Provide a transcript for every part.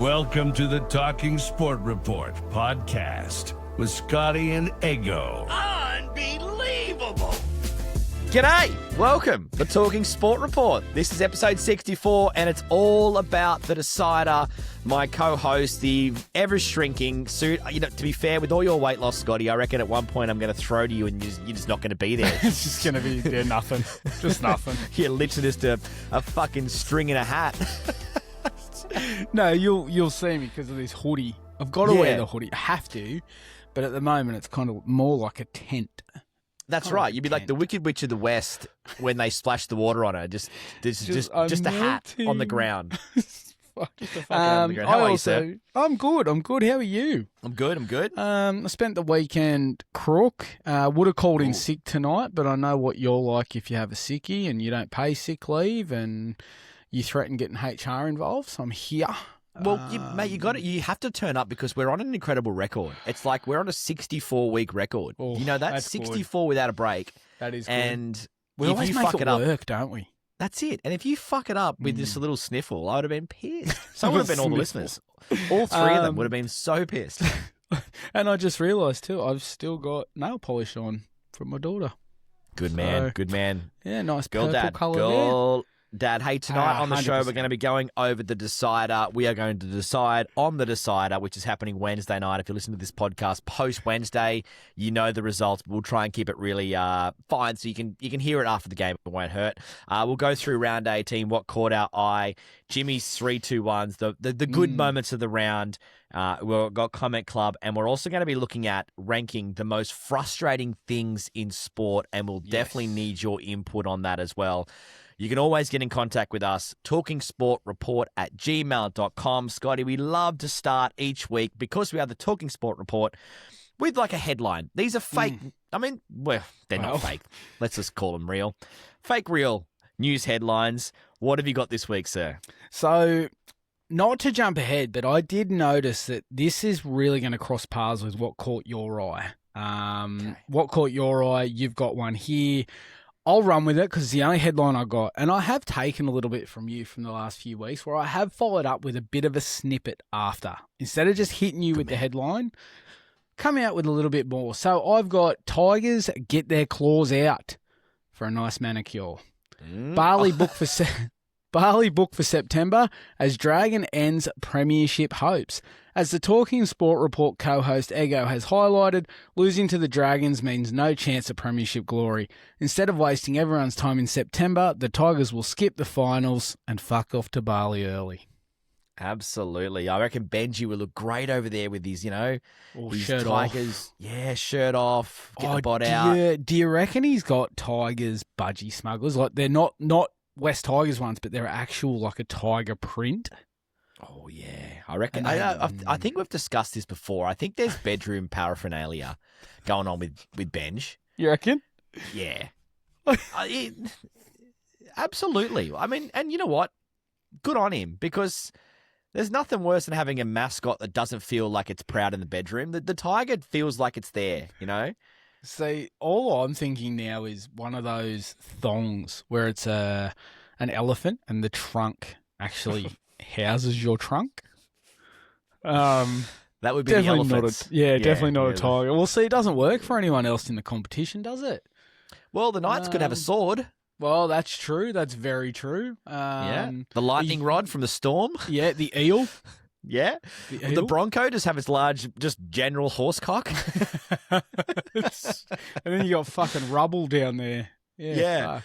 Welcome to the Talking Sport Report podcast with Scotty and Eggo. Unbelievable! G'day! Welcome to Talking Sport Report. This is episode 64 and it's all about the decider. My co-host, the ever-shrinking suit. You know, to be fair, with all your weight loss, Scotty, I reckon at one point I'm going to throw to you and you're just not going to be there. It's just going to be nothing. Just nothing. You're literally just a fucking string in a hat. No, you'll see me because of this hoodie. I've got to wear the hoodie. I have to, but at the moment it's kind of more like a tent. That's right. You'd be like the Wicked Witch of the West when they splash the water on her. Just a hat on the ground. Just a fucking on the ground. How are you, sir? I'm good. How are you? I'm good. I spent the weekend crook. Would have called in sick tonight, but I know what you're like if you have a sickie and you don't pay sick leave and you threaten getting HR involved, so I'm here. Well, mate, you got it. You have to turn up because we're on an incredible record. It's like we're on a 64-week record. Oh, you know, that's 64 good. Without a break. That is good. And we always make it work, don't we? That's it. And if you fuck it up with just a little sniffle, I would have been pissed. So would have been all the listeners. All three of them would have been so pissed. And I just realised too, I've still got nail polish on from my daughter. Good man. Yeah, nice girl purple colour there. Dad, hey, tonight on the show, we're going to be going over the decider. We are going to decide on the decider, which is happening Wednesday night. If you listen to this podcast post-Wednesday, you know the results. We'll try and keep it really fine so you can hear it after the game. It won't hurt. We'll go through round 18, what caught our eye, Jimmy's 3-2-1s, the good moments of the round. We've got Comment Club, and we're also going to be looking at ranking the most frustrating things in sport, and we'll definitely need your input on that as well. You can always get in contact with us, talkingsportreport@gmail.com. Scotty, we love to start each week, because we are the Talking Sport Report, with like a headline. These are fake. I mean, well, they're not fake. Let's just call them real. Fake real news headlines. What have you got this week, sir? So, not to jump ahead, but I did notice that this is really going to cross paths with what caught your eye. What caught your eye? You've got one here. I'll run with it because it's the only headline I got. And I have taken a little bit from you from the last few weeks where I have followed up with a bit of a snippet after. Instead of just hitting you with the headline, come out with a little bit more. So I've got Tigers get their claws out for a nice manicure. Bali booked for September as Dragon ends premiership hopes. As the Talking Sport Report co-host Eggo has highlighted, losing to the Dragons means no chance of premiership glory. Instead of wasting everyone's time in September, the Tigers will skip the finals and fuck off to Bali early. Absolutely. I reckon Benji will look great over there with his, his shirt Tigers. Off. Yeah, shirt off, get the bod out. Do you reckon he's got Tigers budgie smugglers? Like they're not West Tigers ones, but they're actual like a tiger print. Oh, yeah. I reckon. I think we've discussed this before. I think there's bedroom paraphernalia going on with Benj. You reckon? Yeah. Absolutely. I mean, and you know what? Good on him, because there's nothing worse than having a mascot that doesn't feel like it's proud in the bedroom. The tiger feels like it's there, See, all I'm thinking now is one of those thongs where it's an elephant and the trunk actually houses your trunk. That would be definitely the elephants. Definitely not a tiger. Well, see, it doesn't work for anyone else in the competition, does it? Well, the Knights could have a sword. Well, that's true. That's very true. The lightning rod from the Storm. Yeah, the eel. Yeah. The Bronco just have its large, just general horse cock. And then you got fucking rubble down there. Yeah.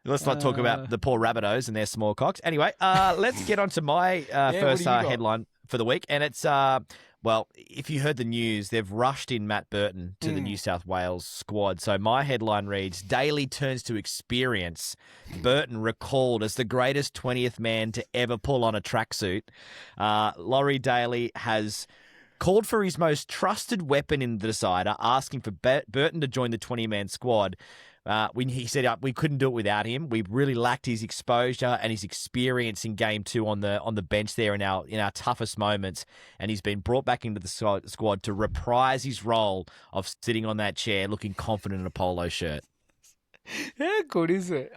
Let's not talk about the poor Rabbitohs and their small cocks. Anyway, let's get on to my first headline for the week. And it's, if you heard the news, they've rushed in Matt Burton to the New South Wales squad. So my headline reads, Daly turns to experience. Burton recalled as the greatest 20th man to ever pull on a tracksuit. Laurie Daly has called for his most trusted weapon in the decider, asking for Burton to join the 20-man squad. When he said we couldn't do it without him. We really lacked his exposure and his experience in game 2 on the bench there in our toughest moments, and he's been brought back into the squad to reprise his role of sitting on that chair looking confident in a polo shirt. How good is it?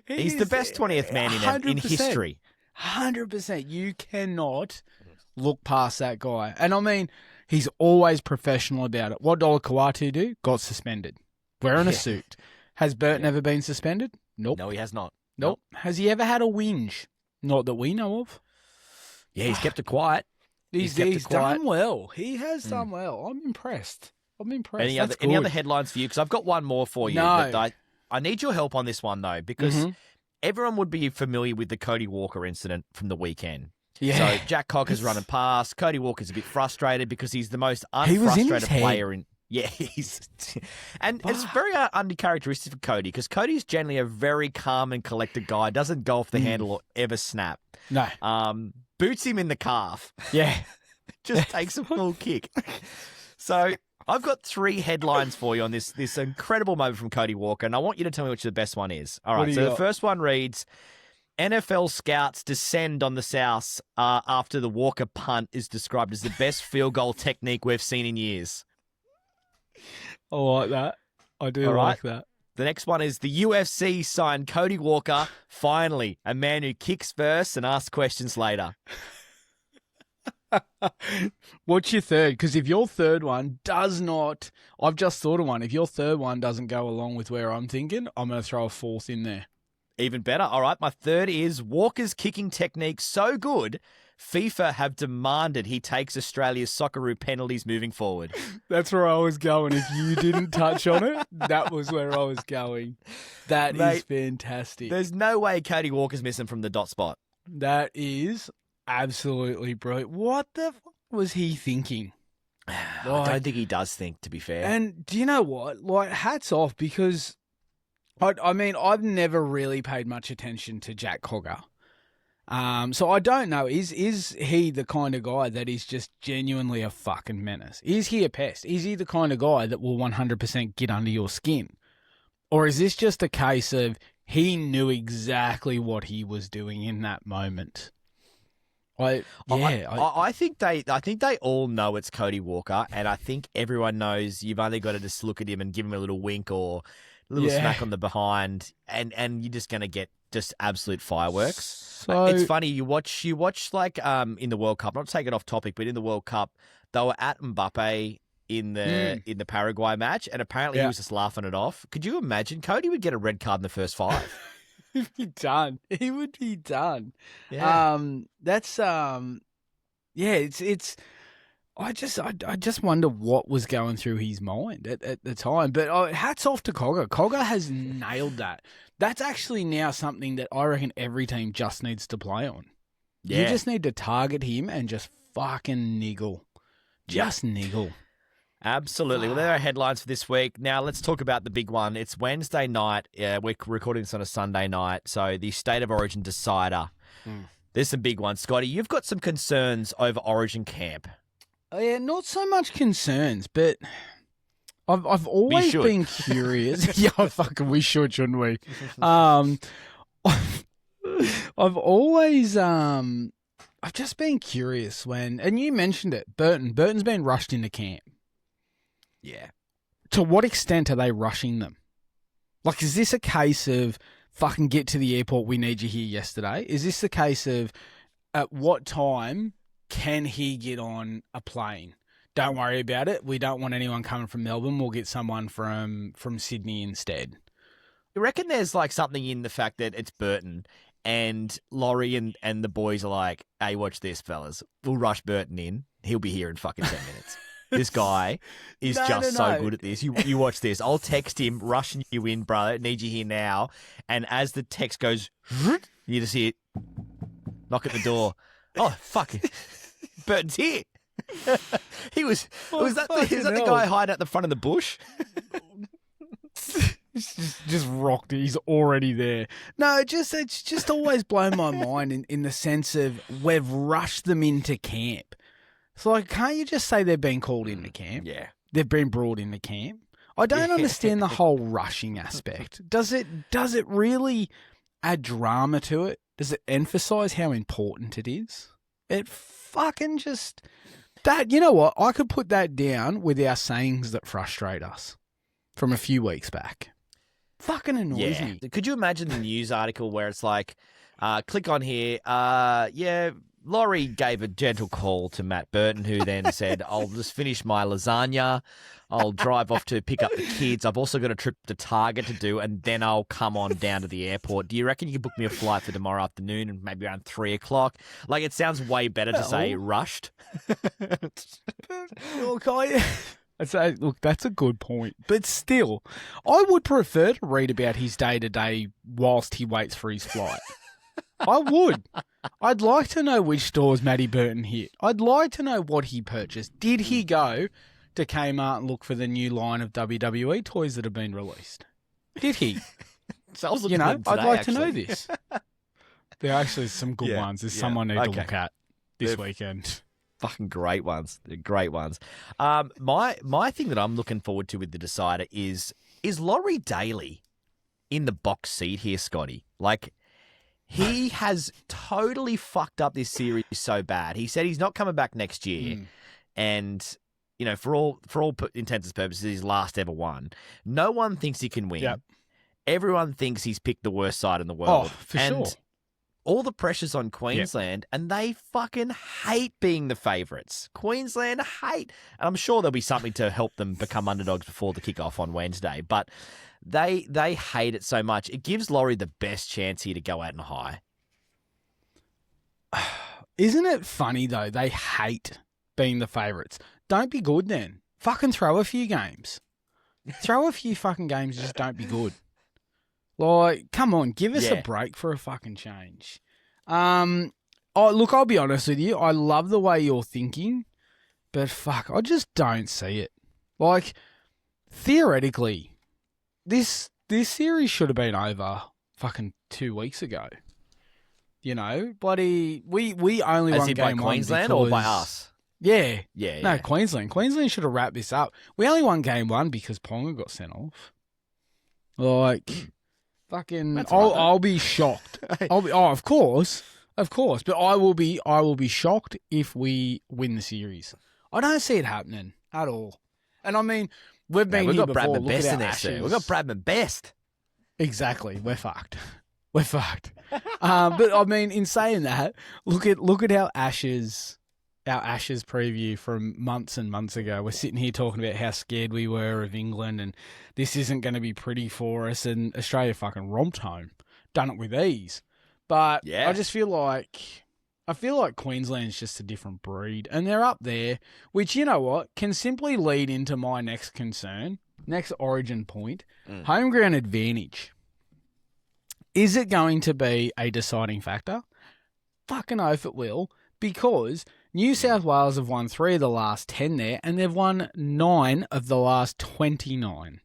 He's the best 20th man in history. 100%. You cannot look past that guy. And I mean, he's always professional about it. What did Kawatu do? Got suspended. Wearing a suit. Has Burton ever been suspended? Nope. No, he has not. Nope. Has he ever had a whinge? Not that we know of. Yeah, he's kept it quiet. He's done well. He has done well. I'm impressed. Any other headlines for you? Because I've got one more for you. No. But I need your help on this one, though, because everyone would be familiar with the Cody Walker incident from the weekend. Yeah. So Jack Cogger's running past. Cody Walker's a bit frustrated because he's the most unfrustrated player in. Yeah, and it's very uncharacteristic for Cody because Cody's generally a very calm and collected guy. Doesn't go off the handle or ever snap. No. Boots him in the calf. Yeah. Just takes a full kick. So I've got 3 headlines for you on this incredible moment from Cody Walker, and I want you to tell me which the best one is. All right. So the first one reads: NFL scouts descend on the South after the Walker punt is described as the best field goal technique we've seen in years. I like that. I do like that. The next one is the UFC signed Cody Walker, finally, a man who kicks first and asks questions later. What's your third? Because if your third one does not, I've just thought of one. If your third one doesn't go along with where I'm thinking, I'm going to throw a fourth in there. Even better. All right, my third is Walker's kicking technique so good, FIFA have demanded he takes Australia's Socceroo penalties moving forward. That's where I was going. If you didn't touch on it, that was where I was going. That is fantastic. There's no way Cody Walker's missing from the dot spot. That is absolutely brilliant. What the fuck was he thinking? I don't think he does think, to be fair. And do you know what? Like, hats off, because I mean, I've never really paid much attention to Jack Cogger. So I don't know. Is he the kind of guy that is just genuinely a fucking menace? Is he a pest? Is he the kind of guy that will 100% get under your skin? Or is this just a case of he knew exactly what he was doing in that moment? I think they all know it's Cody Walker, and I think everyone knows you've only got to just look at him and give him a little wink or a little smack on the behind, and you're just going to get just absolute fireworks. So, it's funny, you watch like in the World Cup, not to take it off topic, but in the World Cup, they were at Mbappe in the Paraguay match, and apparently he was just laughing it off. Could you imagine? Cody would get a red card in the first 5. He'd be done. He would be done. Yeah. It's I just wonder what was going through his mind at the time. But hats off to Cogger. Cogger has nailed that. That's actually now something that I reckon every team just needs to play on. Yeah. You just need to target him and just fucking niggle. Just niggle. Absolutely. Well, there are headlines for this week. Now, let's talk about the big one. It's Wednesday night. We're recording this on a Sunday night. So the State of Origin decider. There's some big ones. Scotty, you've got some concerns over Origin camp. Oh, yeah, not so much concerns, but I've always been curious. Yeah, fucking we should, shouldn't we? I've always I've just been curious and you mentioned it, Burton's been rushed into camp. Yeah. To what extent are they rushing them? Like, is this a case of fucking get to the airport, we need you here yesterday? Is this the case of at what time can he get on a plane? Don't worry about it. We don't want anyone coming from Melbourne. We'll get someone from Sydney instead. You reckon there's like something in the fact that it's Burton and Laurie and the boys are like, hey, watch this, fellas. We'll rush Burton in. He'll be here in fucking 10 minutes. This guy is so good at this. You watch this. I'll text him, rushing you in, brother. Need you here now. And as the text goes, you just hear it knock at the door. Oh, fuck it. Burton's here. Is that the guy hiding at the front of the bush? just rocked it. He's already there. No, it's just always blown my mind in the sense of we've rushed them into camp. It's like, can't you just say they've been called into camp? Yeah. They've been brought into camp. I don't understand the whole rushing aspect. Does it really add drama to it? Does it emphasize how important it is? It fucking just... That, you know what? I could put that down with our sayings that frustrate us from a few weeks back. Fucking annoys me. Could you imagine the news article where it's like, Click on here. Laurie gave a gentle call to Matt Burton, who then said, I'll just finish my lasagna. I'll drive off to pick up the kids. I've also got a trip to Target to do, and then I'll come on down to the airport. Do you reckon you could book me a flight for tomorrow afternoon and maybe around 3 o'clock? Like, it sounds way better to say rushed. Look, that's a good point. But still, I would prefer to read about his day-to-day whilst he waits for his flight. I would. I'd like to know which stores Matty Burton hit. I'd like to know what he purchased. Did he go to Kmart and look for the new line of WWE toys that have been released? Did he? I'd like to know this. There are actually some good ones. There's some I need to look at this weekend. Fucking great ones. They're great ones. My thing that I'm looking forward to with the decider is Laurie Daly in the box seat here, Scotty? Like, he has totally fucked up this series so bad. He said he's not coming back next year, and for all intents and purposes, his last ever one. No one thinks he can win. Yep. Everyone thinks he's picked the worst side in the world. Oh, for sure. All the pressure's on Queensland, and they fucking hate being the favourites. Queensland hate. And I'm sure there'll be something to help them become underdogs before the kick-off on Wednesday, but they hate it so much. It gives Laurie the best chance here to go out and high. Isn't it funny, though? They hate being the favourites. Don't be good then. Fucking throw a few games. Throw a few fucking games, just don't be good. Like, come on, give us a break for a fucking change. Look, I'll be honest with you. I love the way you're thinking, but fuck, I just don't see it. Like, theoretically, this series should have been over fucking 2 weeks ago. Bloody, we only won game by one Queensland because, or by us? Yeah. No, Queensland. Queensland should have wrapped this up. We only won game one because Ponga got sent off. Like, fucking, I'll be shocked. Of course, but I will be shocked if we win the series. I don't see it happening at all. And I mean, we've been here before. Bradman Best in there, sir. We've got Bradman Best. Exactly. We're fucked. But I mean, in saying that, look at our Ashes preview from months and months ago. We're sitting here talking about how scared we were of England and this isn't going to be pretty for us, and Australia fucking romped home. Done it with ease. But I just feel like Queensland's just a different breed, and they're up there, which, you know what, can simply lead into my next concern, next origin point, home ground advantage. Is it going to be a deciding factor? Fucking oath it will, because New South Wales have won 3 of the last 10 there, and they've won 9 of the last 29.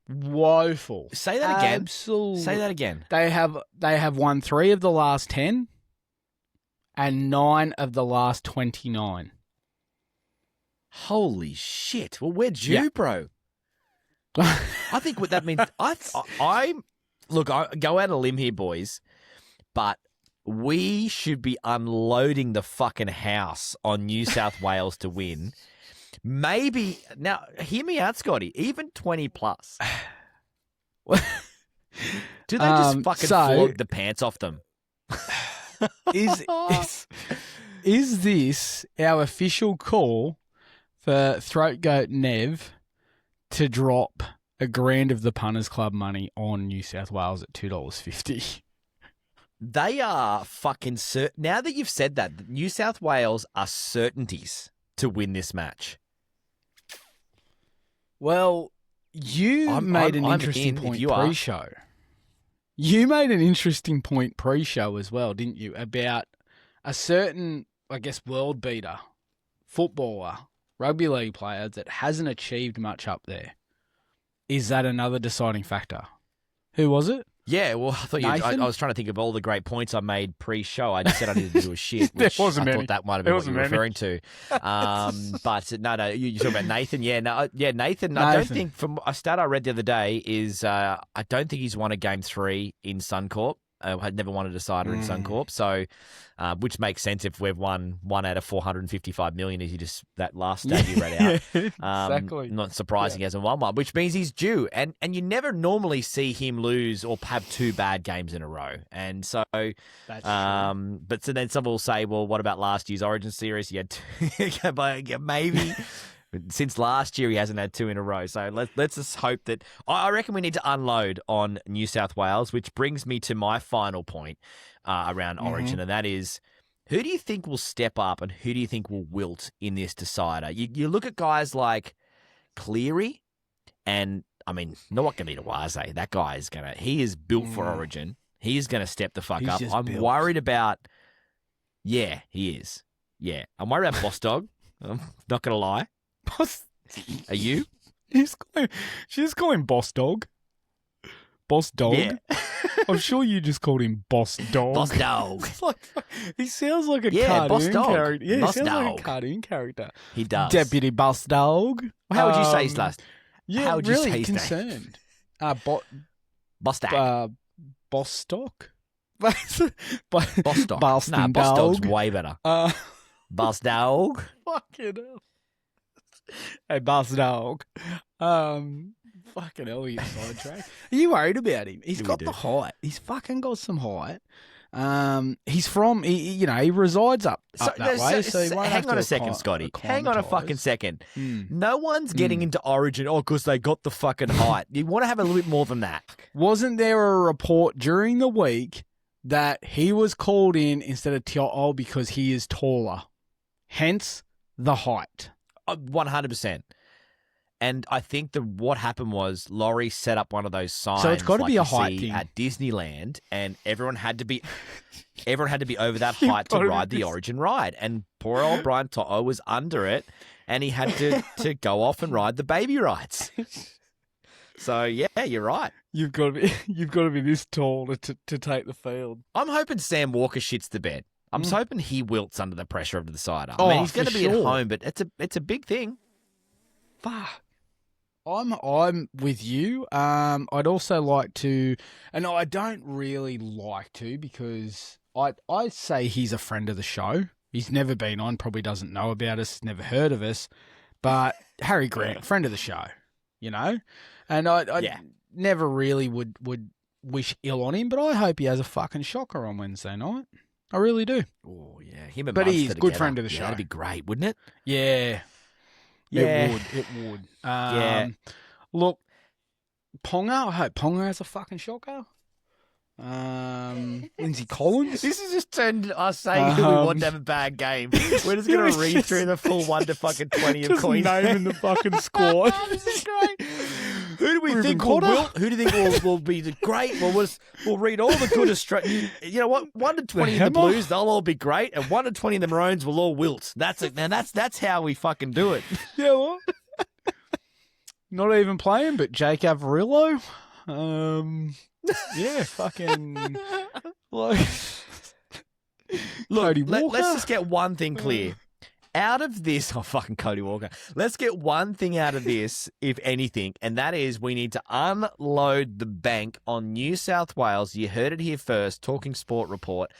Woeful. Say that again. Absolutely. Say that again. They have won 3 of the last 10 and 9 of the last 29. Holy shit. Well, we're due, bro. I think what that means, I look, I go out on a limb here, boys, but we should be unloading the fucking house on New South Wales to win. Maybe, now, hear me out, Scotty, even 20 plus. Do they just fucking flog the pants off them? Is this our official call for Throat Goat Nev to drop $1,000 of the Punters Club money on New South Wales at $2.50? They are fucking certain. Now that you've said that, New South Wales are certainties to win this match. Well, you made an interesting point pre-show. You made an interesting point pre-show as well, didn't you? About a certain, I guess, world beater, footballer, rugby league player that hasn't achieved much up there. Is that another deciding factor? Who was it? Yeah, well, I thought I was trying to think of all the great points I made pre-show. I just said I needed to do a shit, which I thought that might have been what you were referring to. But no, you're talking about Nathan. Nathan. I don't think, from a stat I read the other day, is I don't think he's won a game 3 in Suncorp had never won a decider in Suncorp. So, which makes sense if we've won 1 out of 455 million, as you just that last stat you read out. Exactly. Not surprising he hasn't won one, which means he's due. And you never normally see him lose or have 2 bad games in a row. And so, That's true. but so then someone will say, well, what about last year's Origin series? He had 2, but maybe. Since last year, he hasn't had 2 in a row. So let's just hope that... I reckon we need to unload on New South Wales, which brings me to my final point around Origin, and that is, who do you think will step up and who do you think will wilt in this decider? You look at guys like Cleary and, I mean, Nawak Ganita-Waze. That guy is going to... He is built for Origin. He is going to step the fuck up. I'm worried about... Yeah, he is. Yeah. I'm worried about Boss Dog. I'm not going to lie. Are you? She's calling Boss Dog. Boss Dog? Yeah. I'm sure you just called him Boss Dog. Boss Dog. He sounds like a Yeah, Boss cartoon Dog. character. Yeah, Boss he sounds like Dog. a cartoon character. He does. Deputy Boss Dog. How would you say his last? Yeah, How would you really say his name? concerned. Boss Dog. Bostock? Boss Dog. Boston Nah, Boss Dog. Dog's way better. Boss Dog. Fucking hell. Hey, Boss Dog. Fucking hell, he's sidetracked. Are you worried about him? He's got the height. He's fucking got some height. He's from, he resides up that way. So he won't hang on a second, Scotty. Hang on a fucking second. No one's getting into Origin, because they got the fucking height. You want to have a little bit more than that. Wasn't there a report during the week that he was called in instead of Tio'o because he is taller? Hence the height. 100%. And I think what happened was Laurie set up one of those signs. So it's got to like be a you height see thing at Disneyland, and everyone had to be over that height to ride the Origin ride. And poor old Brian To'o was under it, and he had to go off and ride the baby rides. So yeah, you're right. You've got to be this tall to take the field. I'm hoping Sam Walker shits the bed. I'm just hoping he wilts under the pressure of the decider. Oh, I mean, he's going to for be at sure. home, but it's a big thing. Fuck. I'm with you. I'd also like to, and I don't really like to because I say he's a friend of the show. He's never been on, probably doesn't know about us, never heard of us. But Harry Grant, friend of the show, and I never really would wish ill on him, but I hope he has a fucking shocker on Wednesday night. I really do. Oh yeah, him and But Munster he's a good together. friend of the show. That'd be great, wouldn't it? Yeah. Yeah. It would. Yeah. Look, Ponga, I hope Ponga has a fucking shocker. Lindsay Collins. This has just turned us saying we want to have a bad game. We're just going to read through the full 1 to fucking 20 of Just Queensland. naming the fucking squad. This is great. Who do we Ruben think will Cotter? wilt? Who do you think will be the great? Well, we'll read all the good Australian. You know what? 1 to 20 in the Hammer? Blues, they'll all be great, and 1 to 20 in the Maroons will all wilt. That's it. Now that's how we fucking do it. Yeah, what? Not even playing, but Jake Averillo. Yeah, fucking like Look, Cody let's Walker. just get one thing clear. Out of this, fucking Cody Walker. Let's get one thing out of this, if anything, and that is we need to unload the bank on New South Wales. You heard it here first, Talking Sport Report.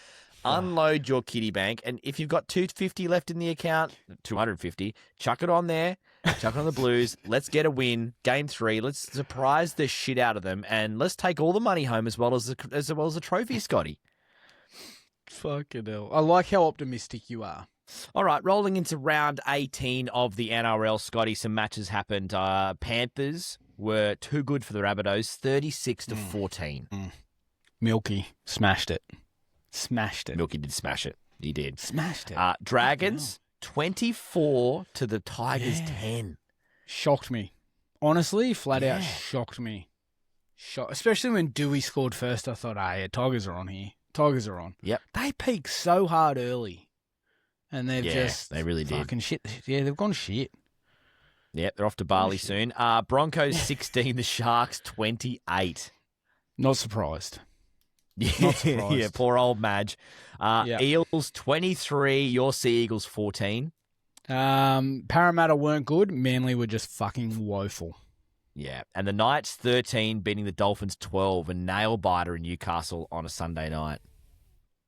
Unload your kitty bank, and if you've got $250 left in the account, $250, chuck it on there, chuck it on the Blues. Let's get a win. Game 3. Let's surprise the shit out of them, and let's take all the money home as well as the trophy, Scotty. Fucking hell. I like how optimistic you are. All right, rolling into round 18 of the NRL, Scotty. Some matches happened. Panthers were too good for the Rabbitohs, 36-14. Milky smashed it. Milky did smash it. He did. Smashed it. Dragons 24 to the Tigers 10. Shocked me. Honestly, flat out shocked me. Especially when Dewey scored first, I thought, yeah, Tigers are on here. Tigers are on. Yep. They peaked so hard early. And they've just they really did. fucking shit. Yeah, they've gone shit. Yep, they're off to Bali soon. Broncos 16, the Sharks 28. Not surprised. Yeah, surprised. yeah, poor old Madge. Yeah. Eels 23, your Sea Eagles 14. Parramatta weren't good. Manly were just fucking woeful. Yeah, and the Knights 13 beating the Dolphins 12, a nail biter in Newcastle on a Sunday night.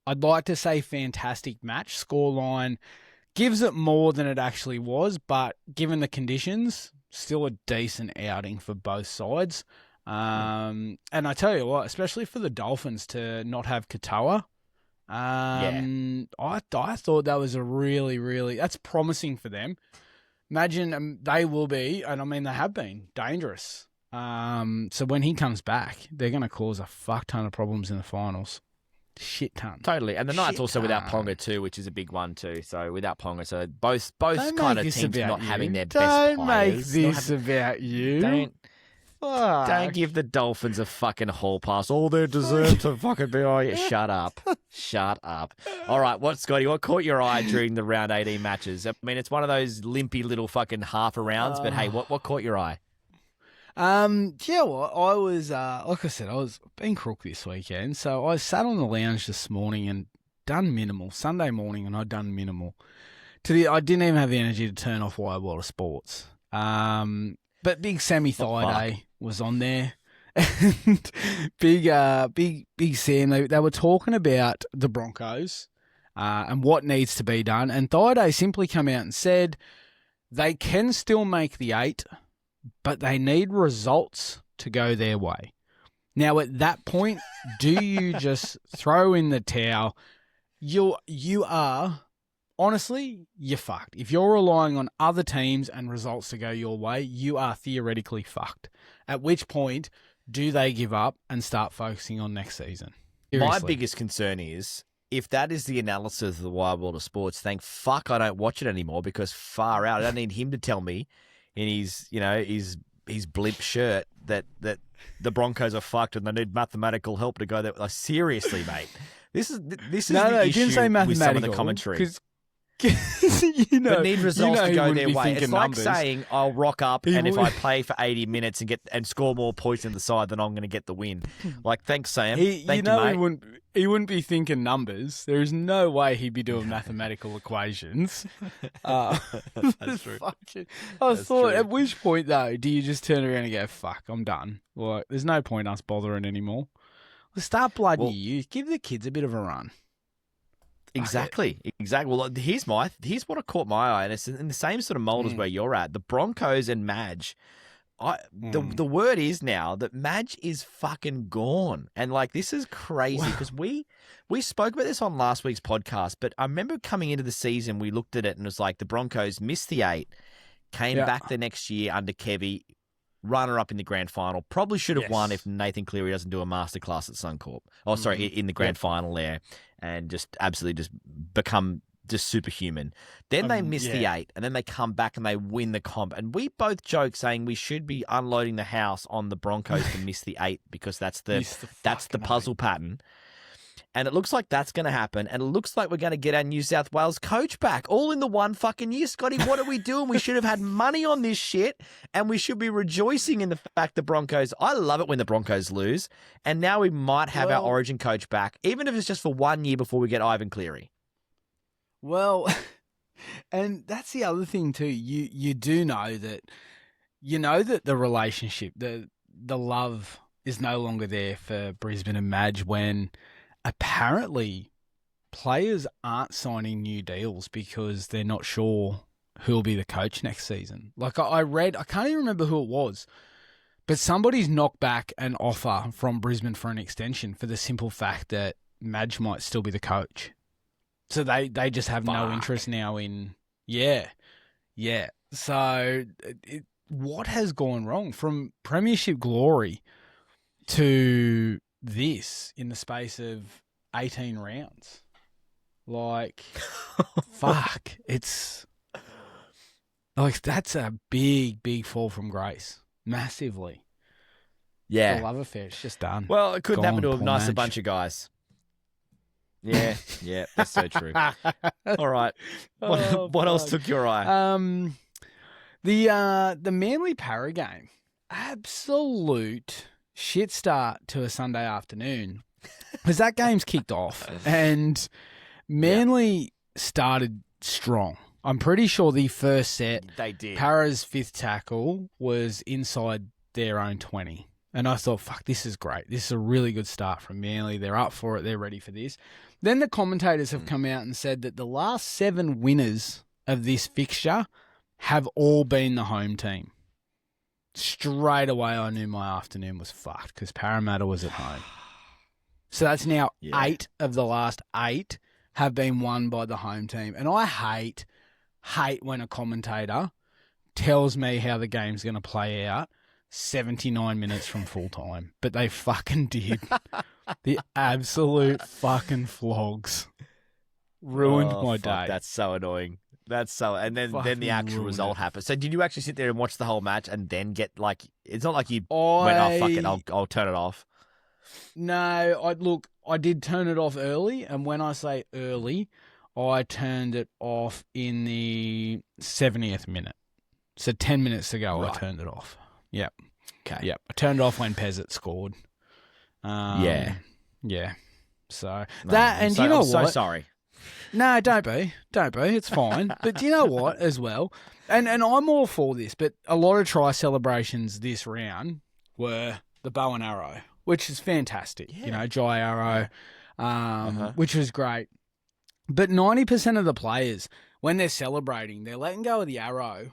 I'd like to say fantastic match. Scoreline gives it more than it actually was, but given the conditions, still a decent outing for both sides. And I tell you what, especially for the Dolphins to not have Katoa, I thought that was a really, that's promising for them. Imagine they will be, and I mean they have been, dangerous. So when he comes back, they're going to cause a fuck ton of problems in the finals. Shit ton. Totally. And the Knights also without Ponga too, which is a big one too. So without Ponga, so both kind of teams not having their best players. Don't make this about you. Don't give the Dolphins a fucking hall pass. All they deserve to fucking be. Oh, yeah, shut up. Shut up. All right, Scotty, what caught your eye during the round 18 matches? I mean, it's one of those limpy little fucking half rounds, but hey, what caught your eye? Yeah, well, I was, like I said, I was being crook this weekend. So I sat on the lounge this morning and done minimal. Sunday morning, and I'd done minimal. I didn't even have the energy to turn off Wide World of Sports. But big Sammy Thaiday was on there. And big Sam, they were talking about the Broncos and what needs to be done. And Thaiday simply come out and said they can still make the 8, but they need results to go their way. Now, at that point, do you just throw in the towel? You are... Honestly, you're fucked. If you're relying on other teams and results to go your way, you are theoretically fucked. At which point, do they give up and start focusing on next season? Seriously. My biggest concern is, if that is the analysis of the Wide World of Sports, thank fuck I don't watch it anymore, because far out, I don't need him to tell me in his blimp shirt that the Broncos are fucked and they need mathematical help to go there. Like, seriously, mate. This is the issue didn't say mathematical, with some of the commentary. But need results to go their way. It's like numbers. saying I'll rock up and if I play for 80 minutes and score more points in the side, then I'm going to get the win. Like, thanks, Sam. Thank you, mate. He wouldn't be thinking numbers. There is no way he'd be doing mathematical equations. That's true. I thought, at which point, though, do you just turn around and go, fuck, I'm done. Like, there's no point us bothering anymore. Let's start bloody youth. Give the kids a bit of a run. Exactly. Well, here's what caught my eye, and it's in the same sort of mold as where you're at. The Broncos and Madge. The word is now that Madge is fucking gone, and like this is crazy because we spoke about this on last week's podcast. But I remember coming into the season, we looked at it and it was like the Broncos missed the 8, came back the next year under Kevy, runner up in the grand final. Probably should have won if Nathan Cleary doesn't do a masterclass at Suncorp. Oh, sorry, in the grand final there. And just absolutely just become just superhuman. Then they miss the 8, and then they come back and they win the comp. And we both joke saying we should be unloading the house on the Broncos to miss the 8 because that's the puzzle pattern. And it looks like that's going to happen. And it looks like we're going to get our New South Wales coach back all in the one fucking year. Scotty, what are we doing? We should have had money on this shit, and we should be rejoicing in the fact the Broncos, I love it when the Broncos lose. And now we might have our Origin coach back, even if it's just for 1 year before we get Ivan Cleary. Well, and that's the other thing too. You do know that, the relationship, the love is no longer there for Brisbane and Madge when apparently players aren't signing new deals because they're not sure who'll be the coach next season. Like I read, I can't even remember who it was, but somebody's knocked back an offer from Brisbane for an extension for the simple fact that Madge might still be the coach. So they just have no interest now in, So what has gone wrong from premiership glory to this in the space of 18 rounds? Like, fuck. It's like, that's a big fall from grace. Massively. Yeah. The love affair, it's just done. Well, it couldn't happen to a nicer Madge. bunch of guys. Yeah, that's so true. All right. What else took your eye? The Manly Parra game. Absolute shit start to a Sunday afternoon. Because that game's kicked off and Manly started strong. I'm pretty sure the first set, they did. Parra's 5th tackle was inside their own 20. And I thought, fuck, this is great. This is a really good start from Manly. They're up for it. They're ready for this. Then the commentators have come out and said that the last 7 winners of this fixture have all been the home team. Straight away, I knew my afternoon was fucked because Parramatta was at home. So that's now 8 of the last 8 have been won by the home team. And I hate when a commentator tells me how the game's going to play out 79 minutes from full time. But they fucking did. The absolute fucking flogs. Ruined my day. That's so annoying. And then the actual result happened. So did you actually sit there and watch the whole match and then get it's not like you went, oh, fuck it, I'll turn it off. No, I did turn it off early. And when I say early, I turned it off in the 70th minute. So 10 minutes ago, I turned it off. Yep. Okay. Yep. I turned it off when Pezzett scored. Yeah. So that, and you know what? I'm so sorry. No, don't be. It's fine. But do you know what as well? And I'm all for this, but a lot of try celebrations this round were the bow and arrow, which is fantastic. Yeah. You know, Jai Arrow, which was great. But 90% of the players, when they're celebrating, they're letting go of the arrow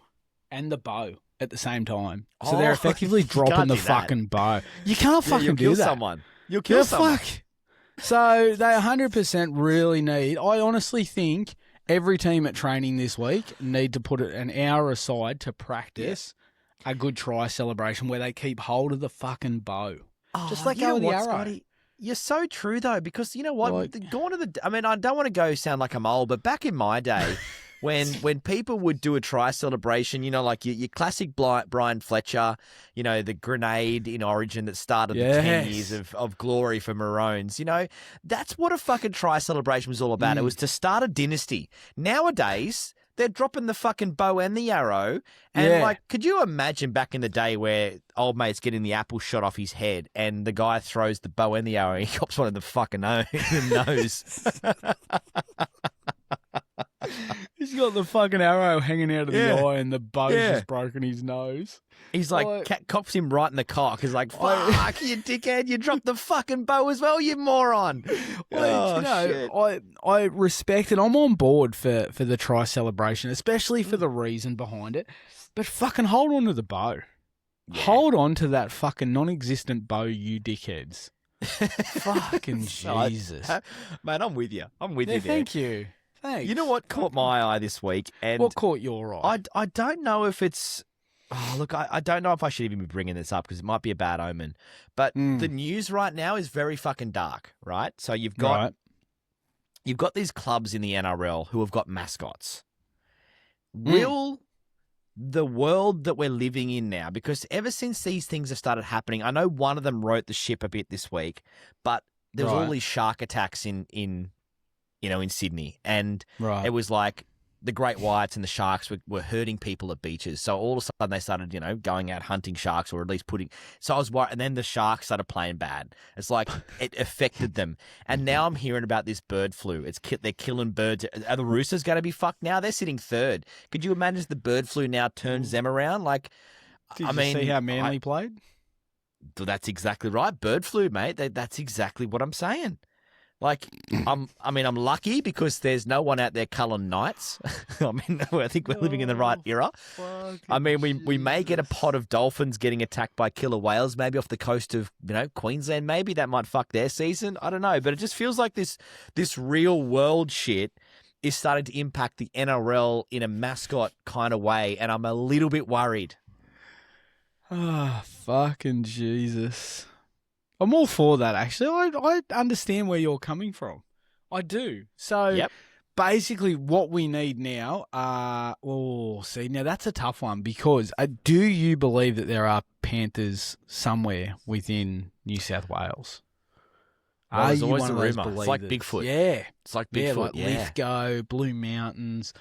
and the bow at the same time. So they're effectively dropping the fucking bow. You can't fucking do that. You'll kill someone. Fuck. So they 100% really need. I honestly think every team at training this week need to put an hour aside to practice a good try celebration where they keep hold of the fucking bow. Just let go of the arrow. Scotty? You're so true though, because you know what? I don't want to sound like I'm old, but back in my day, when people would do a try celebration, you know, like your classic Brian Fletcher, you know, the grenade in Origin that started the 10 years of glory for Maroons, you know, that's what a fucking try celebration was all about. It was to start a dynasty. Nowadays, they're dropping the fucking bow and the arrow. And, could you imagine back in the day where old mate's getting the apple shot off his head and the guy throws the bow and the arrow and he cops one in the fucking nose? He's got the fucking arrow hanging out of the eye and the bow's just broken his nose. He's like, cops him right in the cock. He's like, fuck, you dickhead, you dropped the fucking bow as well, you moron. I respect it. I'm on board for the try celebration, especially for the reason behind it. But fucking hold on to the bow. Yeah. Hold on to that fucking non-existent bow, you dickheads. Fucking Jesus. Man, I'm with you. You there. Thank you. Thanks. You know what caught my eye this week? And what caught your eye? I don't know if it's... Oh, look, I don't know if I should even be bringing this up because it might be a bad omen. But the news right now is very fucking dark, right? So you've got these clubs in the NRL who have got mascots. Will the world that we're living in now, because ever since these things have started happening, I know one of them wrote the ship a bit this week, but there was all these shark attacks in Sydney, and it was like the great whites and the sharks were hurting people at beaches. So all of a sudden they started, going out hunting sharks, or at least putting. So I was worried, and then the sharks started playing bad. It's like it affected them, and now I'm hearing about this bird flu. They're killing birds. Are the Roosters going to be fucked now? They're sitting third. Could you imagine if the bird flu now turns them around? Like, Did you see how Manly played? That's exactly right. Bird flu, mate. That's exactly what I'm saying. Like, I'm lucky because there's no one out there culling knights. I think we're living in the right era. We may get a pod of dolphins getting attacked by killer whales, maybe off the coast of, Queensland. Maybe that might fuck their season. I don't know, but it just feels like this real world shit is starting to impact the NRL in a mascot kind of way, and I'm a little bit worried. Oh, fucking Jesus. I'm all for that, actually. I understand where you're coming from. I do. So, basically, what we need now now that's a tough one because do you believe that there are Panthers somewhere within New South Wales? Well, there's always a rumour. It's like Bigfoot. Yeah. It's like Bigfoot, Lithgow, Blue Mountains.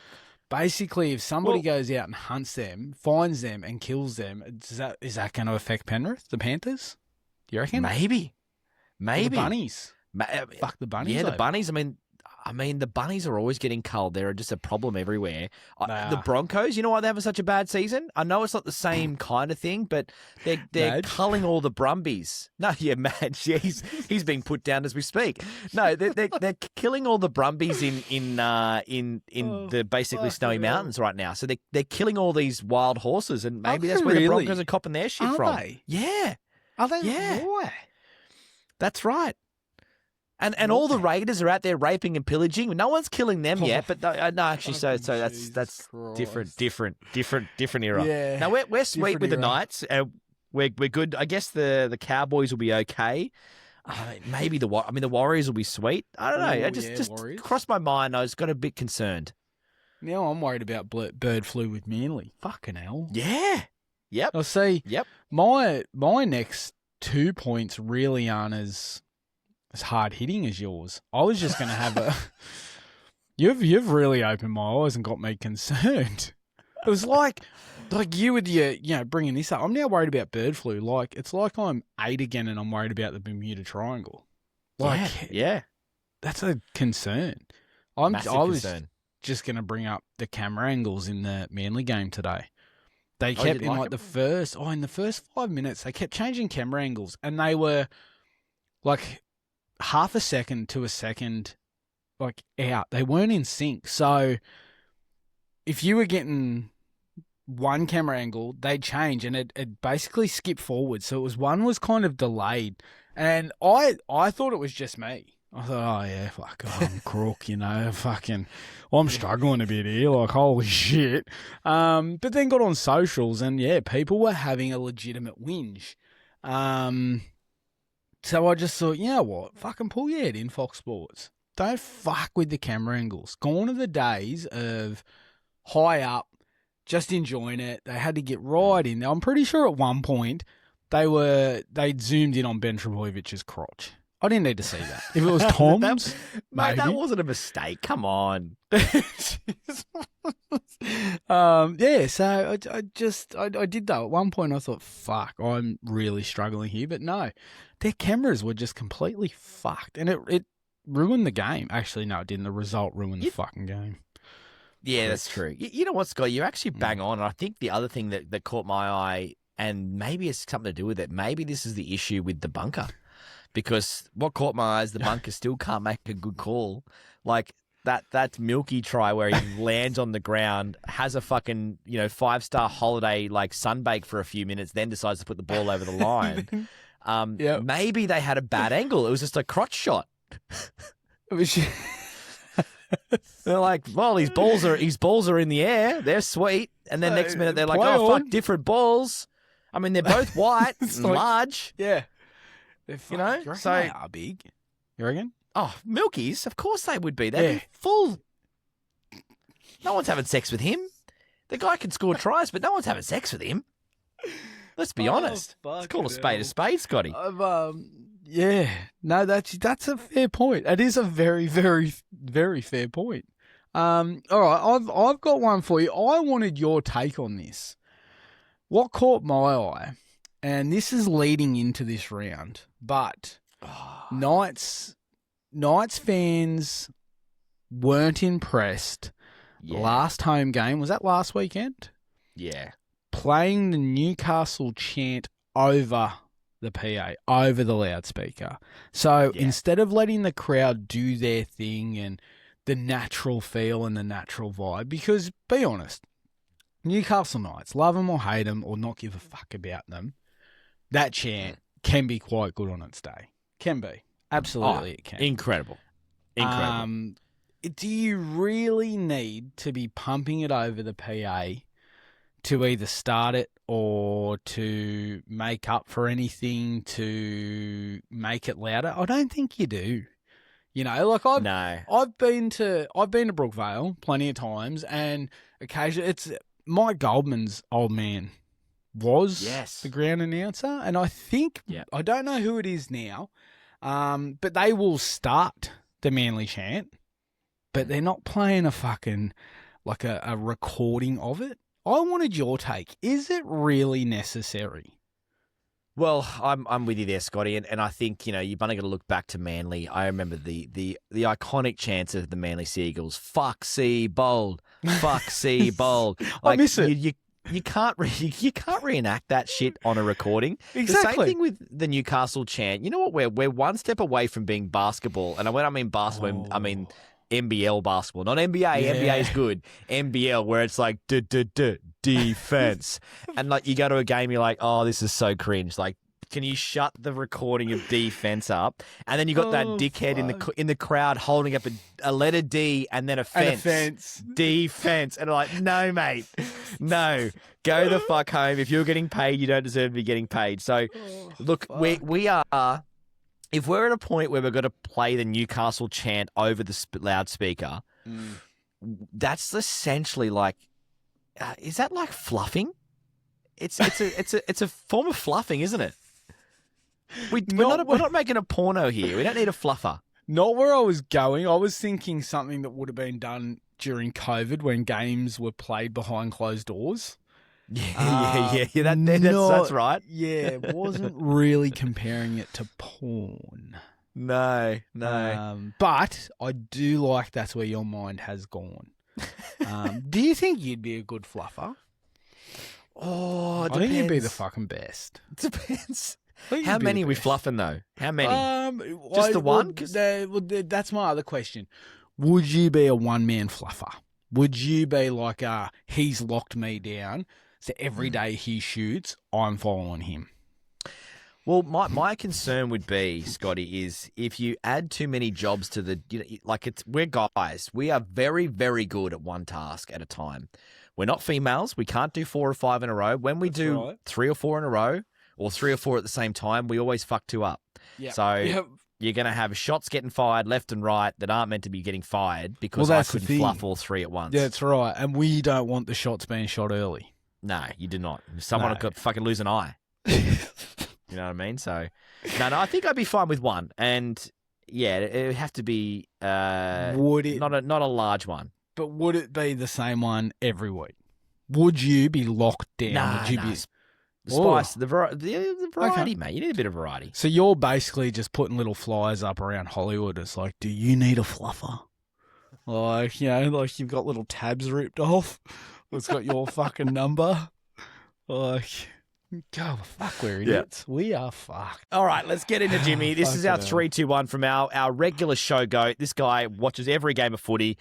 Basically, if somebody goes out and hunts them, finds them, and kills them, is that going to affect Penrith, the Panthers? Do you reckon? Maybe. The bunnies. Fuck the bunnies. Yeah, the bunnies. I mean, the bunnies are always getting culled. They're just a problem everywhere. They The are. Broncos, you know why they're having such a bad season? I know it's not the same kind of thing, but they're Madge? culling all the brumbies. No, yeah, Madge. Yeah, he's being put down as we speak. No, they're killing all the brumbies in the basically snowy mountains right now. So they're killing all these wild horses, and maybe that's where the Broncos are copping their shit from. They? Yeah, Are they? Yeah. Why? that's right. And all the raiders are out there raping and pillaging. No one's killing them yet, but no, actually, so that's different era. Yeah, Now we're sweet different with the era. Knights. We're good. I guess the Cowboys will be okay. Maybe the Warriors will be sweet. I don't know. Ooh, I just Warriors. crossed my mind. I was got a bit concerned. Now I'm worried about bird flu with Manly. Fucking hell. Yeah. Yep. I see. Yep. My next 2 points really aren't as hard hitting as yours. I was just going to have a. You've really opened my eyes and got me concerned. It was like you with your bringing this up. I'm now worried about bird flu. Like it's like I'm 8 again and I'm worried about the Bermuda Triangle. Like yeah. that's a concern. Massive I was concern. just going to bring up the camera angles in the Manly game today. They you kept didn't in like the first 5 minutes, they kept changing camera angles and they were like half a second to a second like out. They weren't in sync. So if you were getting one camera angle, they'd change and it basically skipped forward. So one was kind of delayed. And I thought it was just me. I thought, oh yeah, fuck, I'm crook, I'm struggling a bit here, like holy shit. But then got on socials and yeah, people were having a legitimate whinge. So I just thought, you know what, fucking pull your head in, Fox Sports. Don't fuck with the camera angles. Gone are the days of high up, just enjoying it. They had to get right in there. I'm pretty sure at one point they'd zoomed in on Ben Trebojevich's crotch. I didn't need to see that. If it was Tom's, Mate, that maybe. wasn't a mistake. Come on. Yeah, so I did that. At one point I thought, fuck, I'm really struggling here. But no, their cameras were just completely fucked. And it ruined the game. Actually, no, it didn't. The result ruined the fucking game. Yeah, that's true. You know what, Scott? You actually bang on. And I think the other thing that caught my eye, and maybe it's something to do with it, maybe this is the issue with the bunker. Because what caught my eyes, the bunker still can't make a good call. Like that Milky try where he lands on the ground, has a fucking 5-star holiday like sunbake for a few minutes, then decides to put the ball over the line. Yep. Maybe they had a bad angle. It was just a crotch shot. It was They're like, well, his balls are in the air. They're sweet. And then next minute they're like, play oh, on. fuck, different balls. I mean, they're both white and like- large. yeah. You know, reckon so- they are big. You reckon? Oh, Milkies, of course they would be. They'd be full. No one's having sex with him. The guy can score tries, but no one's having sex with him. Let's be honest. It's called a spade, Scotty. Yeah. No, that's a fair point. It is a very, very, very fair point. All right, I've got one for you. I wanted your take on this. What caught my eye, and this is leading into this round, but Knights fans weren't impressed. Yeah. Last home game, was that last weekend? Yeah. Playing the Newcastle chant over the PA, over the loudspeaker. So instead of letting the crowd do their thing and the natural feel and the natural vibe, because be honest, Newcastle Knights, love them or hate them or not give a fuck about them, that chant can be quite good on its day. Can be. Absolutely it can. Incredible. Do you really need to be pumping it over the PA to either start it or to make up for anything to make it louder? I don't think you do. You know, like I've been to Brookvale plenty of times, and occasionally it's Mike Goldman's old man was the ground announcer, and I think I don't know who it is now, but they will start the Manly chant, but they're not playing a fucking like a recording of it. I wanted your take. Is it really necessary Well, I'm with you there, Scotty, and I think you've only got to look back to Manly. I remember the iconic chants of the Manly Seagulls: "Fuck sea bold, fuck sea bold." I miss it. You can't reenact that shit on a recording. Exactly. The same thing with the Newcastle chant. You know what? We're one step away from being basketball, and when I mean basketball, I mean NBL basketball, not NBA. Yeah. NBA is good. NBL, where it's like defense, and like you go to a game, you're like, oh, this is so cringe. Like, can you shut the recording of defense up? And then you got that dickhead in the crowd holding up a letter D and then a fence. Defense, and I'm like, no, mate, no, go the fuck home. If you're getting paid, you don't deserve to be getting paid. So, look, we are. If we're at a point where we're going to play the Newcastle chant over the loudspeaker, that's essentially like, is that like fluffing? It's a form of fluffing, isn't it? We're not making a porno here. We don't need a fluffer. Not where I was going. I was thinking something that would have been done during COVID when games were played behind closed doors. Yeah. That's right. Yeah, wasn't really comparing it to porn. No. But I do like that's where your mind has gone. Do you think you'd be a good fluffer? Oh, I think you'd be the fucking best. Depends. How many are we fluffing though? How many? Just the one? That's my other question. Would you be a one-man fluffer? Would you be like he's locked me down, so every day he shoots, I'm following him? Well, my concern would be, Scotty, is if you add too many jobs to we're guys. We are very, very good at one task at a time. We're not females. We can't do 4 or 5 in a row. When we do 3 or 4 in a row, or 3 or 4 at the same time, we always fuck 2 up. Yep. So you're going to have shots getting fired left and right that aren't meant to be getting fired because I couldn't fluff all 3 at once. That's right. And we don't want the shots being shot early. No, you do not. Someone could fucking lose an eye. You know what I mean? So, no, I think I'd be fine with one. And, yeah, it would have to be would it, not a large one. But would it be the same one every week? Would you be locked down? Would you be... The spice, the variety, mate. You need a bit of variety. So you're basically just putting little flyers up around Hollywood. It's like, do you need a fluffer? Like, like you've got little tabs ripped off. It's got your fucking number. Like, go fuck, we're idiots. We are fucked. All right, let's get into Jimmy. This is our 3-2-1 from our regular show goat. This guy watches every game of footy,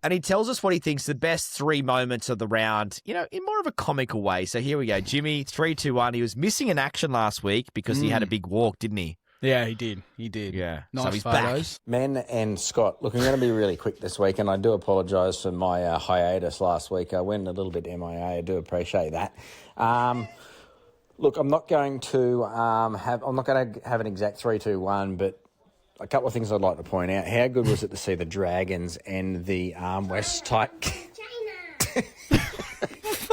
and he tells us what he thinks the best 3 moments of the round, in more of a comical way. So here we go. Jimmy, 3-2-1. He was missing in action last week because he had a big walk, didn't he? Yeah, he did. Yeah. Nice so he's photos. back. Men and Scott, look, I'm going to be really quick this week, and I do apologise for my hiatus last week. I went a little bit MIA. I do appreciate that. Look, I'm not going to have an exact 3-2-1, but a couple of things I'd like to point out. How good was it to see the Dragons and the Arm West type?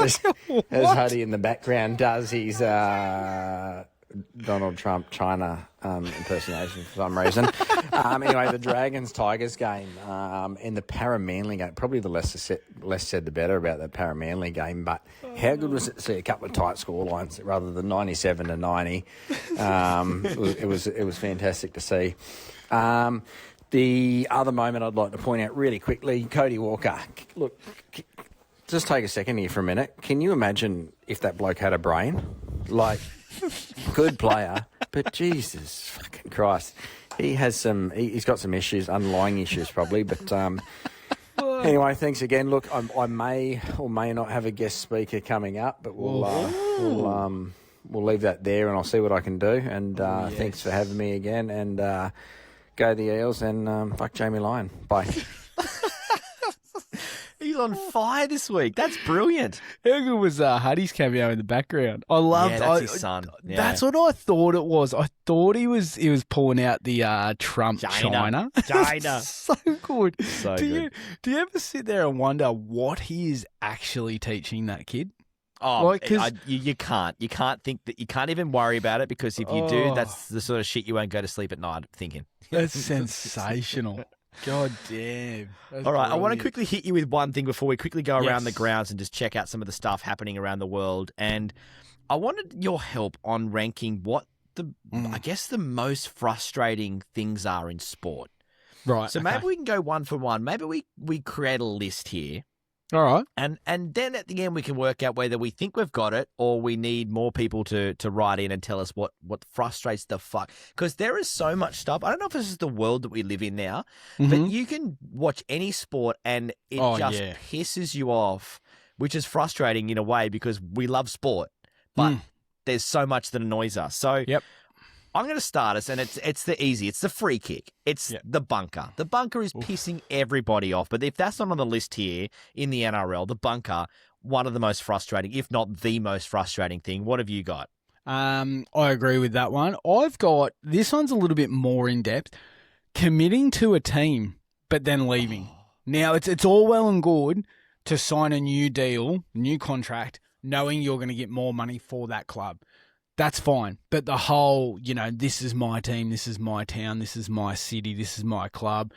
as Huddy in the background does his Donald Trump China impersonation for some reason. Anyway, the Dragons-Tigers game and the Parra-Manly game, probably the less said the better about the Parra-Manly game, but how good was it to see a couple of tight scorelines rather than 97-90? It was fantastic to see. The other moment I'd like to point out really quickly, Cody Walker. Look, just take a second here for a minute. Can you imagine if that bloke had a brain? Like, good player, but Jesus fucking Christ. He's got some issues, underlying issues probably, but anyway, thanks again. Look, I may or may not have a guest speaker coming up, but we'll leave that there and I'll see what I can do. And thanks for having me again. And go the Eels and fuck Jamie Lyon. Bye. He's on fire this week. That's brilliant. How good was Huddy's cameo in the background? I loved. That's his son. Yeah. That's what I thought it was. I thought he was pulling out the Trump China. So good. So good. Do you ever sit there and wonder what he is actually teaching that kid? Oh, you can't. You can't think that. You can't even worry about it because if you do, that's the sort of shit you won't go to sleep at night thinking. That's sensational. God damn. All right, I want to quickly hit you with one thing before we quickly go around the Yes. grounds and just check out some of the stuff happening around the world. And I wanted your help on ranking what I guess the most frustrating things are in sport. Right. So maybe we can go one for one. Maybe we create a list here. All right. And then at the end we can work out whether we think we've got it or we need more people to write in and tell us what frustrates the fuck. Because there is so much stuff. I don't know if this is the world that we live in now, but you can watch any sport and it pisses you off, which is frustrating in a way because we love sport, but there's so much that annoys us. So I'm going to start us, and it's the free kick. It's the bunker. The bunker is pissing everybody off. But if that's not on the list here in the NRL, the bunker, one of the most frustrating, if not the most frustrating thing. What have you got? I agree with that one. I've got, this one's a little bit more in depth, committing to a team, but then leaving. Now, it's all well and good to sign a new deal, new contract, knowing you're going to get more money for that club. That's fine. But the whole, this is my team, this is my town, this is my city, this is my club.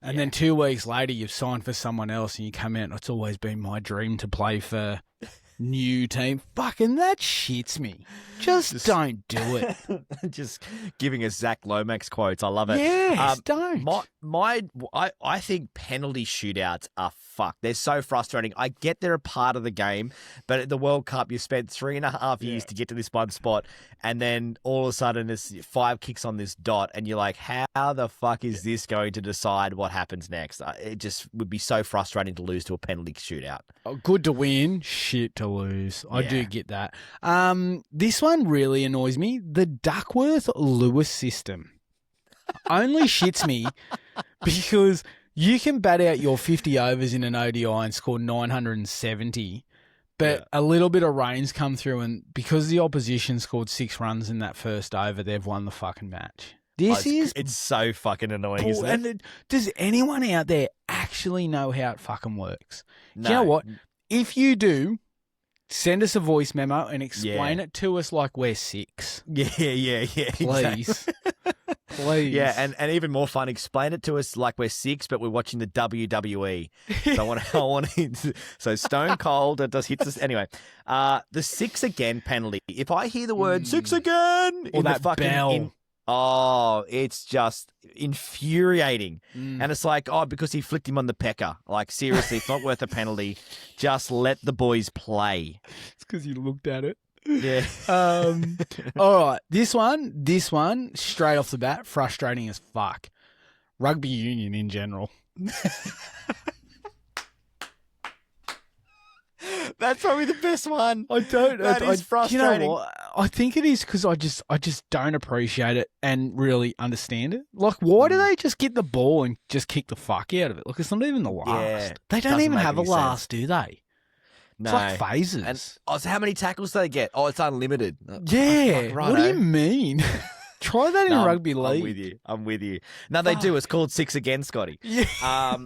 And then 2 weeks later, you've signed for someone else and you come out and it's always been my dream to play for new team. Fucking that shits me. Just don't do it. Just giving us Zach Lomax quotes. I love it. Yes, don't. I think penalty shootouts are fucked. They're so frustrating. I get they're a part of the game, but at the World Cup, you spent 3.5 years to get to this one spot, and then all of a sudden there's 5 kicks on this dot, and you're like, how the fuck is this going to decide what happens next? It just would be so frustrating to lose to a penalty shootout. Good to win, shit to lose. I do get that. This one really annoys me. The Duckworth-Lewis system only shits me because you can bat out your 50 overs in an ODI and score 970, but a little bit of rain's come through, and because the opposition scored 6 runs in that first over, they've won the fucking match. It's so fucking annoying, isn't it? And does anyone out there actually know how it fucking works? No. Do you know what? If you do, send us a voice memo and explain it to us like we're 6. Yeah. Please. Exactly. Please. Yeah, and even more fun, explain it to us like we're 6, but we're watching the WWE. So Stone Cold does hits us. Anyway, the 6 again penalty. If I hear the word 6 again, or that bell. It's just infuriating. And it's like, because he flicked him on the pecker. Like, seriously, it's not worth a penalty. Just let the boys play. It's because you looked at it. Yeah. All right. This one, straight off the bat, frustrating as fuck. Rugby union in general. That's probably the best one. That is frustrating. You know what? I think it is because I just don't appreciate it and really understand it. Like, why do they just get the ball and just kick the fuck out of it? Look, it's not even the last. Yeah, they don't doesn't even make have a any last, sense. do they? No. It's like phases. And, so how many tackles do they get? It's unlimited. Yeah. What do you mean? Try that in rugby league. I'm with you. No, they do. It's called 6 again, Scotty. Yeah.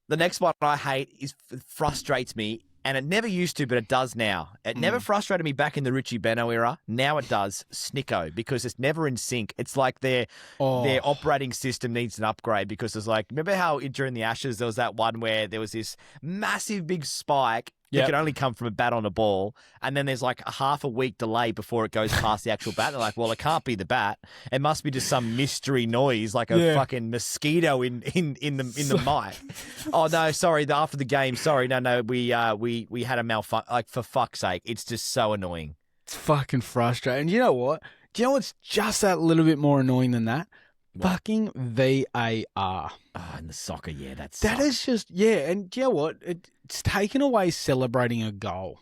The next one I hate frustrates me. And it never used to, but it does now. It never frustrated me back in the Richie Beno era. Now it does. Snicko, because it's never in sync. It's like their operating system needs an upgrade because it's like, remember how during the Ashes there was that one where there was this massive big spike that can only come from a bat on a ball, and then there's like a half a week delay before it goes past the actual bat. They're like, well, it can't be the bat. It must be just some mystery noise like a fucking mosquito in the mic. Oh no, sorry. After the game, sorry, no, we had a malfunction. Like, for fuck's sake, it's just so annoying. It's fucking frustrating. You know what? Do you know what's just that little bit more annoying than that? What? Fucking VAR. In the soccer, that is just, and do you know what? It's taken away celebrating a goal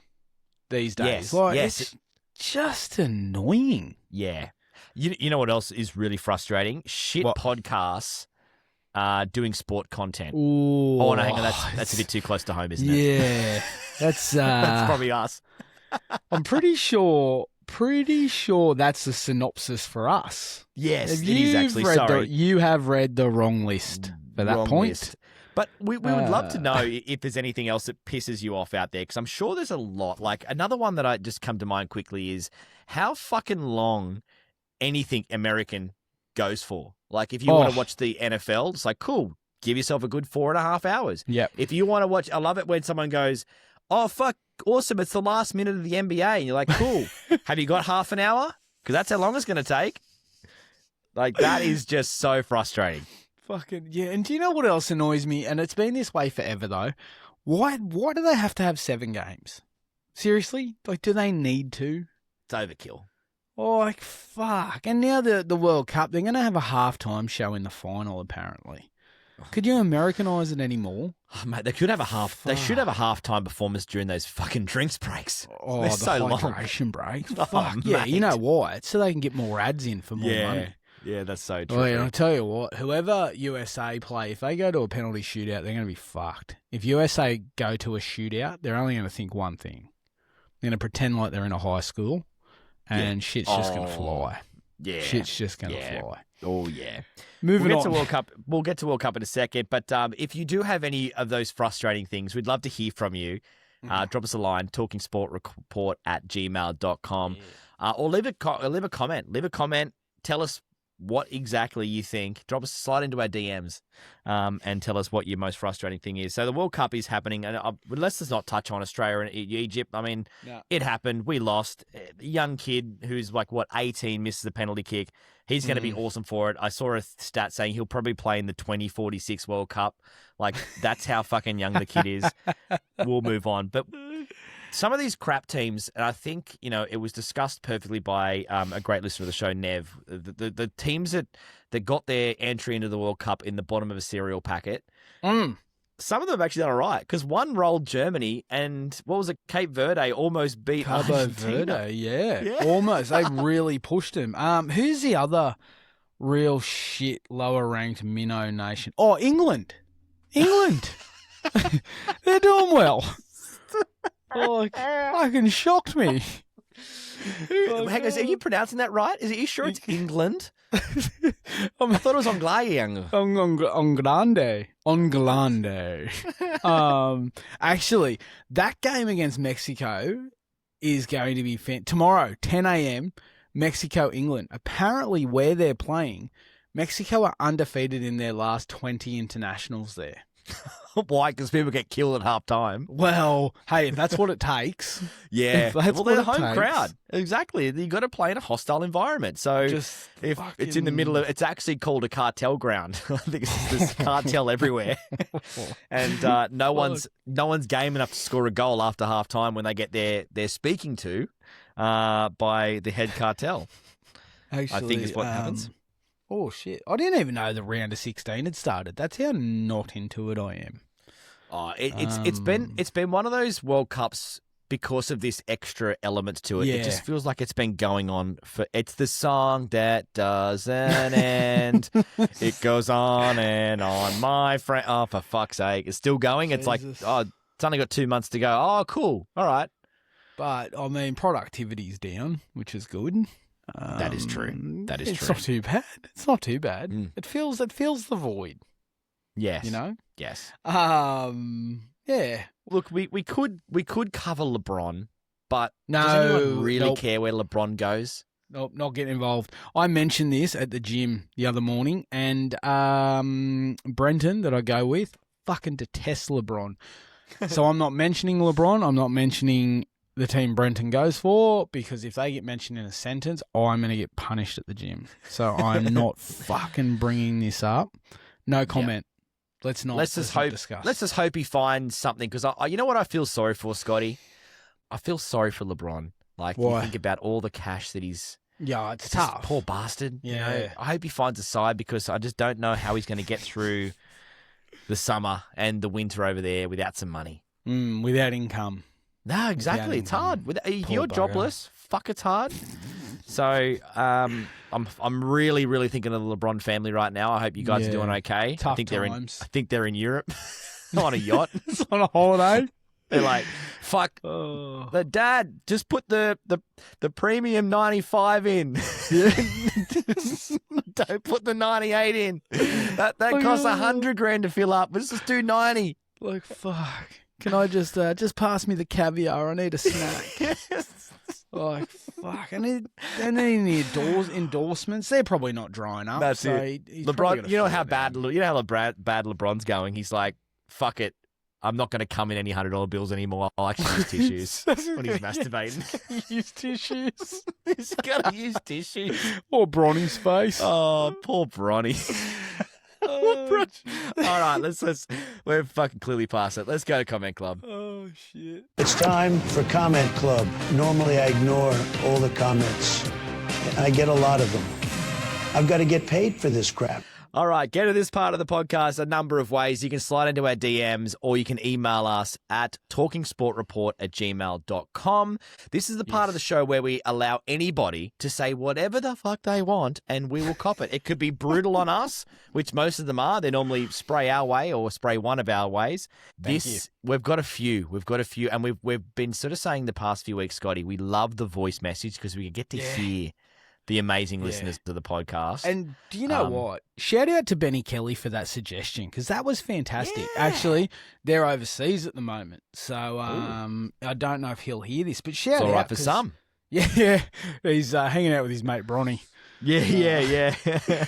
these days. Yes. It's just annoying. Yeah. You know what else is really frustrating? Podcasts doing sport content. Ooh. Oh, no, hang on. That's a bit too close to home, isn't it? Yeah. That's that's probably us. I'm pretty sure that's the synopsis for us. Yes, it is actually. Sorry. You have read the wrong list for that point. List. But we would love to know if there's anything else that pisses you off out there, because I'm sure there's a lot. Like, another one that I just come to mind quickly is how fucking long anything American goes for. Like, if you want to watch the NFL, it's like, cool, give yourself a good 4.5 hours. Yep. If you want to watch, I love it when someone goes, oh, fuck, awesome, it's the last minute of the NBA. And you're like, cool, have you got half an hour? Because that's how long it's going to take. Like, that is just so frustrating. Fucking, yeah. And do you know what else annoys me? And it's been this way forever, though. Why do they have to have 7 games? Seriously? Like, do they need to? It's overkill. Oh, like, fuck. And now the World Cup, they're going to have a halftime show in the final, apparently. Could you Americanise it anymore? Oh, mate, they should have a halftime performance during those fucking drinks breaks. Oh, they're the so hydration long. breaks. Oh, Fuck, yeah, mate. you know why? It's so they can get more ads in for more money. Yeah, that's so true. Oh, yeah, I'll tell you what, whoever USA play, if they go to a penalty shootout, they're going to be fucked. If USA go to a shootout, they're only going to think one thing. They're going to pretend like they're in a high school, and shit's just going to fly. Yeah. Shit's just going to fly. Oh, yeah. Moving We'll on. get to World Cup. We'll get to World Cup in a second. But if you do have any of those frustrating things, we'd love to hear from you. Drop us a line, talkingsportreport@gmail.com. Or leave a comment. Leave a comment. Tell us what exactly you think. Slide into our DMs and tell us what your most frustrating thing is. So the World Cup is happening, and let's just not touch on Australia and Egypt. I mean, it happened. We lost. A young kid who's 18 misses a penalty kick. He's going to be awesome for it. I saw a stat saying he'll probably play in the 2046 World Cup. Like, that's how fucking young the kid is. We'll move on. But some of these crap teams, and I think, it was discussed perfectly by a great listener of the show, Nev, the teams that got their entry into the World Cup in the bottom of a cereal packet, some of them have actually done all right, because one rolled Germany, and what was it, Cape Verde almost beat Cabo Argentina. Verde, yeah. Almost. They really pushed him. Who's the other real shit lower-ranked minnow nation? Oh, England. England. They're doing well. Fucking shocked me. Hang on, are you pronouncing that right? Are you sure it's England? I thought it was Onglande. Onglande. Actually, that game against Mexico is going to be tomorrow, 10 a.m., Mexico-England. Apparently, where they're playing, Mexico are undefeated in their last 20 internationals there. Why? Because people get killed at half time. Well, hey, if that's what it takes. Yeah. They're the home crowd. Exactly. You got to play in a hostile environment. So if it's in the middle of, it's actually called a cartel ground. I think there's cartel everywhere. And no one's game enough to score a goal after half time when they get they're speaking to by the head cartel. Actually, I think is what happens. Oh, shit. I didn't even know the round of 16 had started. That's how not into it I am. Oh, it's been one of those World Cups because of this extra element to it. Yeah. It just feels like it's been going on for. It's the song that doesn't end. It goes on and on, my friend. Oh, for fuck's sake, it's still going. It's Jesus. like, it's only got 2 months to go. Oh, cool. All right. But I mean, productivity's down, which is good. That is true. That is it's true. Not too bad. It's not too bad. It fills the void. Yes. You know? Yes. Yeah. Look, we could cover LeBron, but No, does anyone really nope. care where LeBron goes? Nope, not getting involved. I mentioned this at the gym the other morning, and Brenton, that I go with, fucking detests LeBron. So I'm not mentioning LeBron. I'm not mentioning the team Brenton goes for, because if they get mentioned in a sentence, I'm going to get punished at the gym. So I'm not fucking bringing this up. No comment. Yeah. Let's just discuss. Let's just hope he finds something, because you know what I feel sorry for, Scotty? I feel sorry for LeBron. Like, why? You think about all the cash that he's... Yeah, it's just tough. Poor bastard. Yeah. You know, I hope he finds a side, because I just don't know how he's going to get through the summer and the winter over there without some money. Without income. No, exactly. It's hard. You're jobless. Fuck, it's hard. So I'm really, really thinking of the LeBron family right now. I hope you guys are doing okay. Tough I think times. they're in Europe on a yacht. On a holiday. They're like, fuck. The dad, just put the premium 95 in. Don't put the 98 in. That costs $100,000 to fill up. Let's just do 90. Like, fuck. Can I just pass me the caviar? I need a snack. Like, fuck. And then in the endorsements, they're probably not drying up. That's so it. he's probably LeBron, got a you know few how of bad them. bad LeBron's going. He's like, fuck it. I'm not going to come in any $100 bills anymore. I'll actually use tissues when he's masturbating. Use tissues. He's got to use tissues. Or Bronny's face. Oh, poor Bronny. All right, we're fucking clearly past it. Let's go to Comment Club. Oh, shit. It's time for Comment Club. Normally I ignore all the comments. I get a lot of them. I've got to get paid for this crap. All right, get to this part of the podcast a number of ways. You can slide into our DMs or you can email us at talkingsportreport@gmail.com. This is the part of the show where we allow anybody to say whatever the fuck they want and we will cop it. It could be brutal on us, which most of them are. They normally spray our way or spray one of our ways. We've got a few. And we've been sort of saying the past few weeks, Scotty, we love the voice message because we get to hear the amazing listeners to the podcast. And do you know what? Shout out to Benny Kelly for that suggestion because that was fantastic. Yeah. Actually, they're overseas at the moment. So I don't know if he'll hear this, but shout It's out. all right for some. Yeah. He's hanging out with his mate Bronny. Yeah.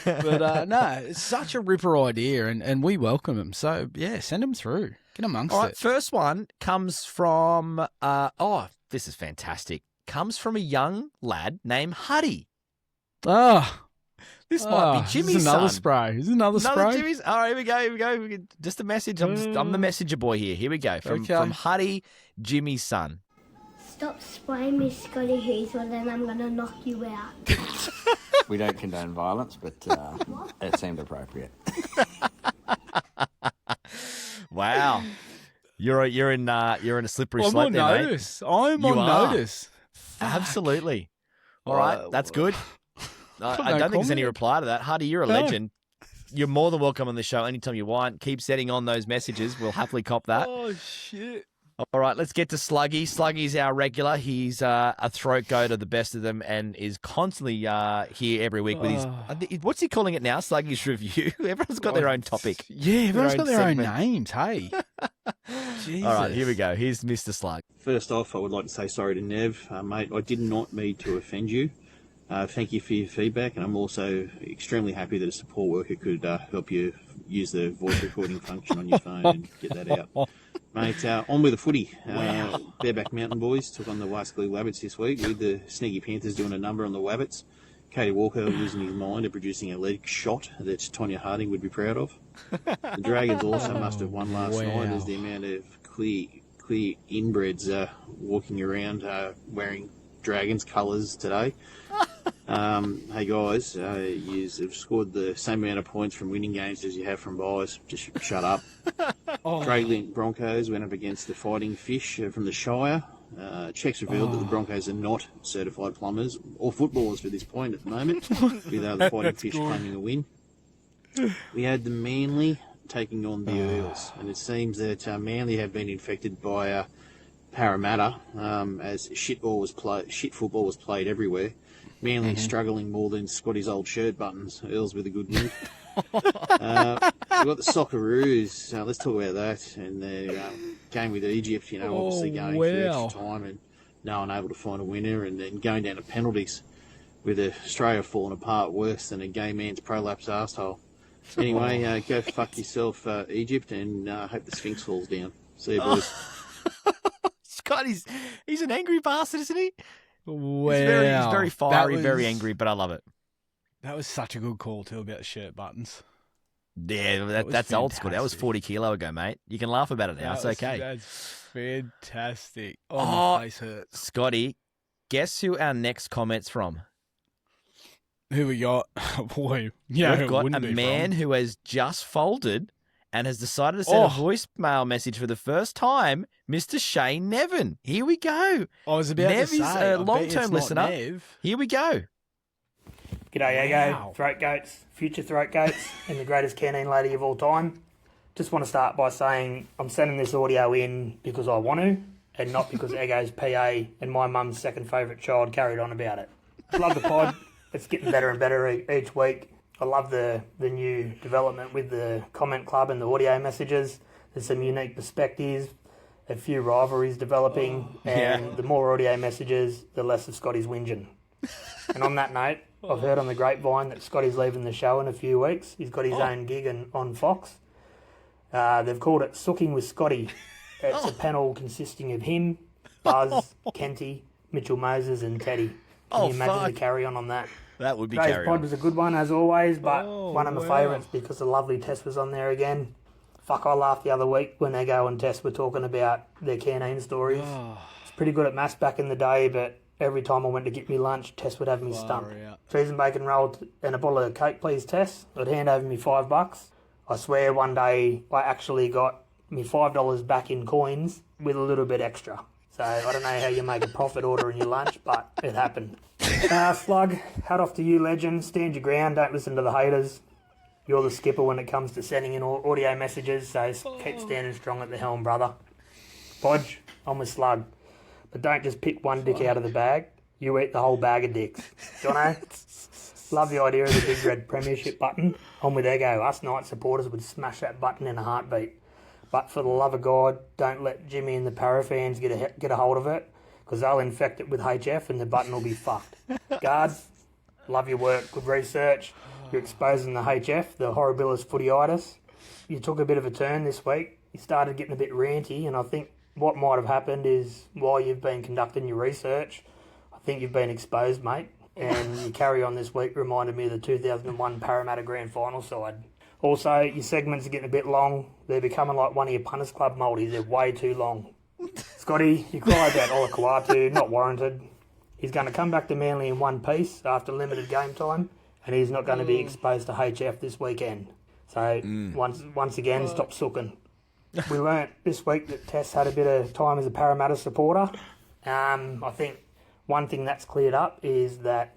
But no, it's such a ripper idea and we welcome him. So, yeah, send him through. Get amongst All right, it. first one comes from, this is fantastic. Comes from a young lad named Huddy. Oh, This might be Jimmy's this is another son. spray. This is another spray. Jimmy's. All right, here we go. Just a message. I'm the messenger boy here. Here we go. From Huddy, Jimmy's son. Stop spraying me, Scotty Hughes, or then I'm going to knock you out. We don't condone violence, but it seemed appropriate. Wow. You're in a slippery I'm slope on there, notice. I'm You on are. notice. Absolutely. All right, that's good. I don't think there's any reply to that. Huddy, you're a legend. You're more than welcome on the show anytime you want. Keep setting on those messages. We'll happily cop that. Oh, shit. All right, let's get to Sluggy. Sluggy's our regular. He's a throat goat of the best of them and is constantly here every week with his... What's he calling it now? Sluggy's Review. Everyone's got their own topic. Yeah, everyone's got their own segment. names, hey. Jesus. All right, here we go. Here's Mr. Slug. First off, I would like to say sorry to Nev. Mate, I did not mean to offend you. Thank you for your feedback, and I'm also extremely happy that a support worker could help you use the voice recording function on your phone and get that out. Mate, on with the footy. Bareback Mountain Boys took on the Wascally Wabbits this week with the Sneaky Panthers doing a number on the Wabbits. Cody Walker losing his mind and producing a leg shot that Tonya Harding would be proud of. The Dragons also must have won last night as the amount of clear inbreds walking around wearing Dragons colours today. Hey guys, you have scored the same amount of points from winning games as you have from buys. Just shut up. Drayling Broncos went up against the Fighting Fish from the Shire. Checks revealed that the Broncos are not certified plumbers or footballers for this point at the moment, with the Fighting Fish claiming a win. We had the Manly taking on the Earls, and it seems that Manly have been infected by Parramatta as shit football was played everywhere. Manly struggling more than Scotty's old shirt buttons. Earls with a good win. We've got the Socceroos. Let's talk about that. And the game with Egypt, obviously going for extra time and no one able to find a winner, and then going down to penalties with Australia falling apart worse than a gay man's prolapse arsehole. Anyway, go fuck yourself, Egypt, and hope the Sphinx falls down. See you, boys. Scott, he's an angry bastard, isn't he? Wow. He's very fiery, very angry, but I love it. That was such a good call, too, about shirt buttons. Yeah, that's old school. That was 40 kilo ago, mate. You can laugh about it now. It's okay. That's fantastic. My face hurts. Scotty, guess who our next comment's from? Who we got? Boy, We've got a man who has just folded and has decided to send a voicemail message for the first time, Mr. Shane Nevin. Here we go. I was about Nev to say, is a long-term listener. Here we go. G'day, Eggo, throat goats, future throat goats, and the greatest canine lady of all time. Just want to start by saying I'm sending this audio in because I want to, and not because Eggo's PA and my mum's second favourite child carried on about it. Love the pod. It's getting better and better each week. I love the new development with the comment club and the audio messages. There's some unique perspectives. a few rivalries developing, and the more audio messages, the less of Scotty's whinging. And on that note, I've heard on the grapevine that Scotty's leaving the show in a few weeks. He's got his own gig on Fox. They've called it Sooking with Scotty. It's a panel consisting of him, Buzz, Kenty, Mitchell Moses and Teddy. Can you imagine the carry-on on that? That would be Today's carry-on. pod was a good one, as always, but one of my favourites because the lovely Tess was on there again. Fuck, I laughed the other week when Eggo and Tess were talking about their canteen stories. It's pretty good at maths back in the day, but every time I went to get me lunch, Tess would have me stumped. Cheese and bacon roll and a bottle of Coke, please, Tess. I'd hand over me $5. I swear one day I actually got me $5 back in coins with a little bit extra. So I don't know how you make a profit ordering your lunch, but it happened. Slug, hat off to you, legend. Stand your ground, don't listen to the haters. You're the skipper when it comes to sending in audio messages, so keep standing strong at the helm, brother. Podge, I'm with Slug. But don't just pick one dick out of the bag. You eat the whole bag of dicks. Jono? Love the idea of the big red premiership button. I'm with Eggo. Us Knight supporters would smash that button in a heartbeat. But for the love of God, don't let Jimmy and the Parra fans get a hold of it, because they'll infect it with HF and the button will be fucked. Guards, love your work. Good research. You're exposing the HF, the horribilis footyitis. You took a bit of a turn this week. You started getting a bit ranty, and I think what might have happened is while you've been conducting your research, I think you've been exposed, mate. And your carry on this week reminded me of the 2001 Parramatta Grand Final side. Also, your segments are getting a bit long. They're becoming like one of your punters club moldies. They're way too long. Scotty, you cry about Ola Kawatu, not warranted. He's going to come back to Manly in one piece after limited game time, and he's not going to be exposed to HF this weekend. So, once again, stop sooking. We learnt this week that Tess had a bit of time as a Parramatta supporter. I think one thing that's cleared up is that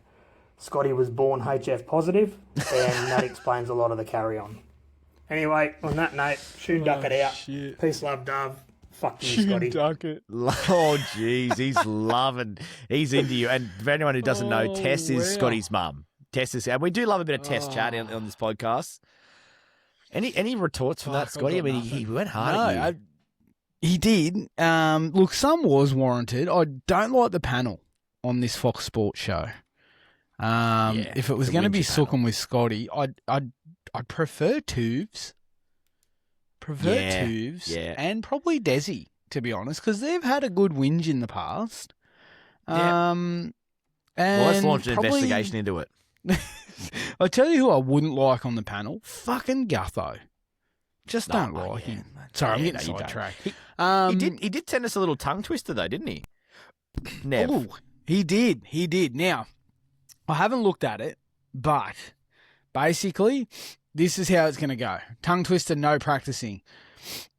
Scotty was born HF positive, and that explains a lot of the carry-on. Anyway, on that note, shoot duck it out. Shit. Peace, love, dove. Fuck you, Scotty. Duck it. Oh, jeez, he's into you. And for anyone who doesn't know, Tess is Scotty's mum. Tess is, and we do love a bit of Tess chat on this podcast. Any retorts from that, Scotty? I mean, he went hard at you. He did. Look, some was warranted. I don't like the panel on this Fox Sports show. If it was going to be sooking with Scotty, I'd prefer Tubes. And probably Desi, to be honest, because they've had a good whinge in the past. And let's launch an investigation into it. I'll tell you who I wouldn't like on the panel. Fucking Gutho. Just don't like him. Sorry, I'm getting sidetracked. He did send us a little tongue twister, though, didn't he? Nev. Oh, he did. Now, I haven't looked at it, but basically, this is how it's going to go. Tongue twister, no practicing.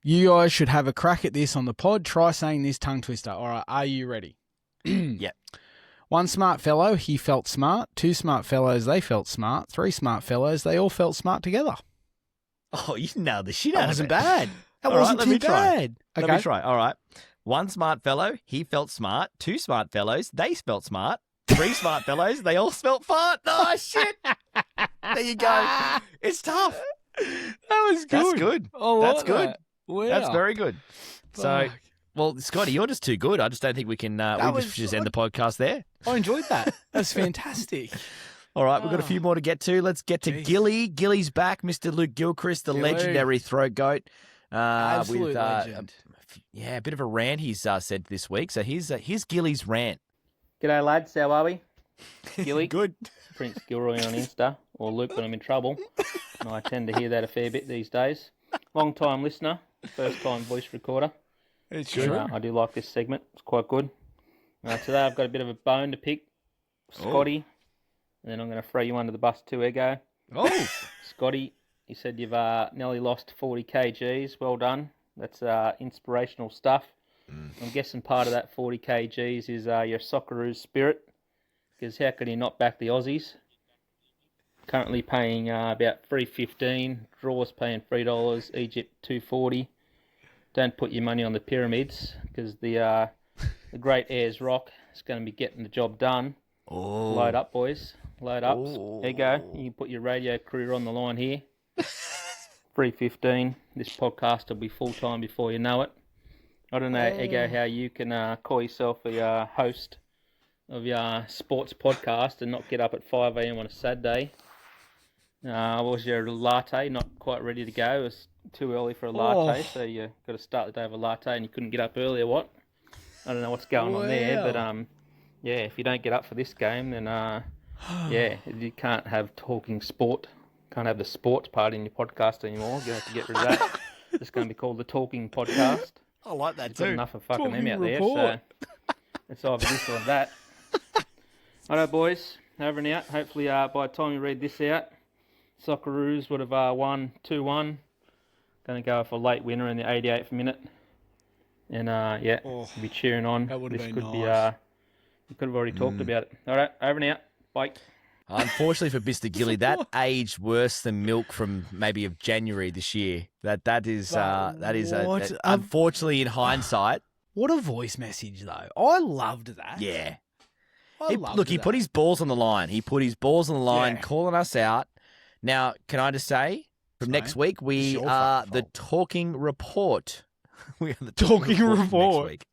You guys should have a crack at this on the pod. Try saying this tongue twister. All right, are you ready? Yep. One smart fellow, he felt smart. Two smart fellows, they felt smart. Three smart fellows, they all felt smart together. Oh, you nailed the shit out of it. That wasn't bad. That All right, wasn't too bad. Okay. Let me try. All right. One smart fellow, he felt smart. Two smart fellows, they felt smart. Three smart fellows, they all smelt fart. Oh, shit. There you go. It's tough. That was good. That's good. That's good. That. Wow. That's very good. So, well, Scotty, you're just too good. I just don't think we can just end the podcast there. I enjoyed that. That's fantastic. All right, we've got a few more to get to. Let's get to Gilly. Gilly's back, Mr. Luke Gilchrist, the legendary throat goat. Absolute legend. A bit of a rant he's said this week. So here's Gilly's rant. G'day, lads. How are we? Gilly. Good. Prince Gilroy on Insta, or Luke when I'm in trouble. And I tend to hear that a fair bit these days. Long-time listener, first-time voice recorder. It's true. I do like this segment. It's quite good. Today I've got a bit of a bone to pick. Scotty. And then I'm going to throw you under the bus too, Eggo. Oh. Scotty, you said you've nearly lost 40 kgs. Well done. That's inspirational stuff. I'm guessing part of that 40 kgs is your Socceroos spirit. Because how could he not back the Aussies? Currently paying about $3.15. Draws paying $3. Egypt $2.40. Don't put your money on the pyramids because the great Ayers Rock is going to be getting the job done. Oh. Load up, boys. Load up. There you go. You can put your radio career on the line here. $3.15. This podcast will be full-time before you know it. I don't know, Eggo, how you can call yourself a host of your sports podcast and not get up at 5 a.m. on a Saturday. Was your latte not quite ready to go? It was too early for a latte, so you got to start the day with a latte and you couldn't get up earlier, what? I don't know what's going on there, but yeah, if you don't get up for this game, then yeah, you can't have talking sport. Can't have the sports part in your podcast anymore. You have to get rid of that. It's going to be called the Talking Podcast. I like that You've too. got enough of fucking Talking them out report. there, so it's either this or that. Alright, boys, over and out. Hopefully, by the time you read this out, Socceroos would have won 2-1. Going to go for a late winner in the 88th minute, and yeah, we'll be cheering on. That would have This been could nice. be. We could have already talked about it. Alright, over and out. Bye. Unfortunately for Mr. Gilly, that aged worse than milk from maybe of January this year. That is what? unfortunately in hindsight. What a voice message, though. I loved that. Yeah. I loved Look, he that. put his balls on the line. He put his balls on the line, Yeah. calling us out. Now, can I just say, from next week, we It's your are fucking the fault. Talking Report. We are the Talking from Report. next week.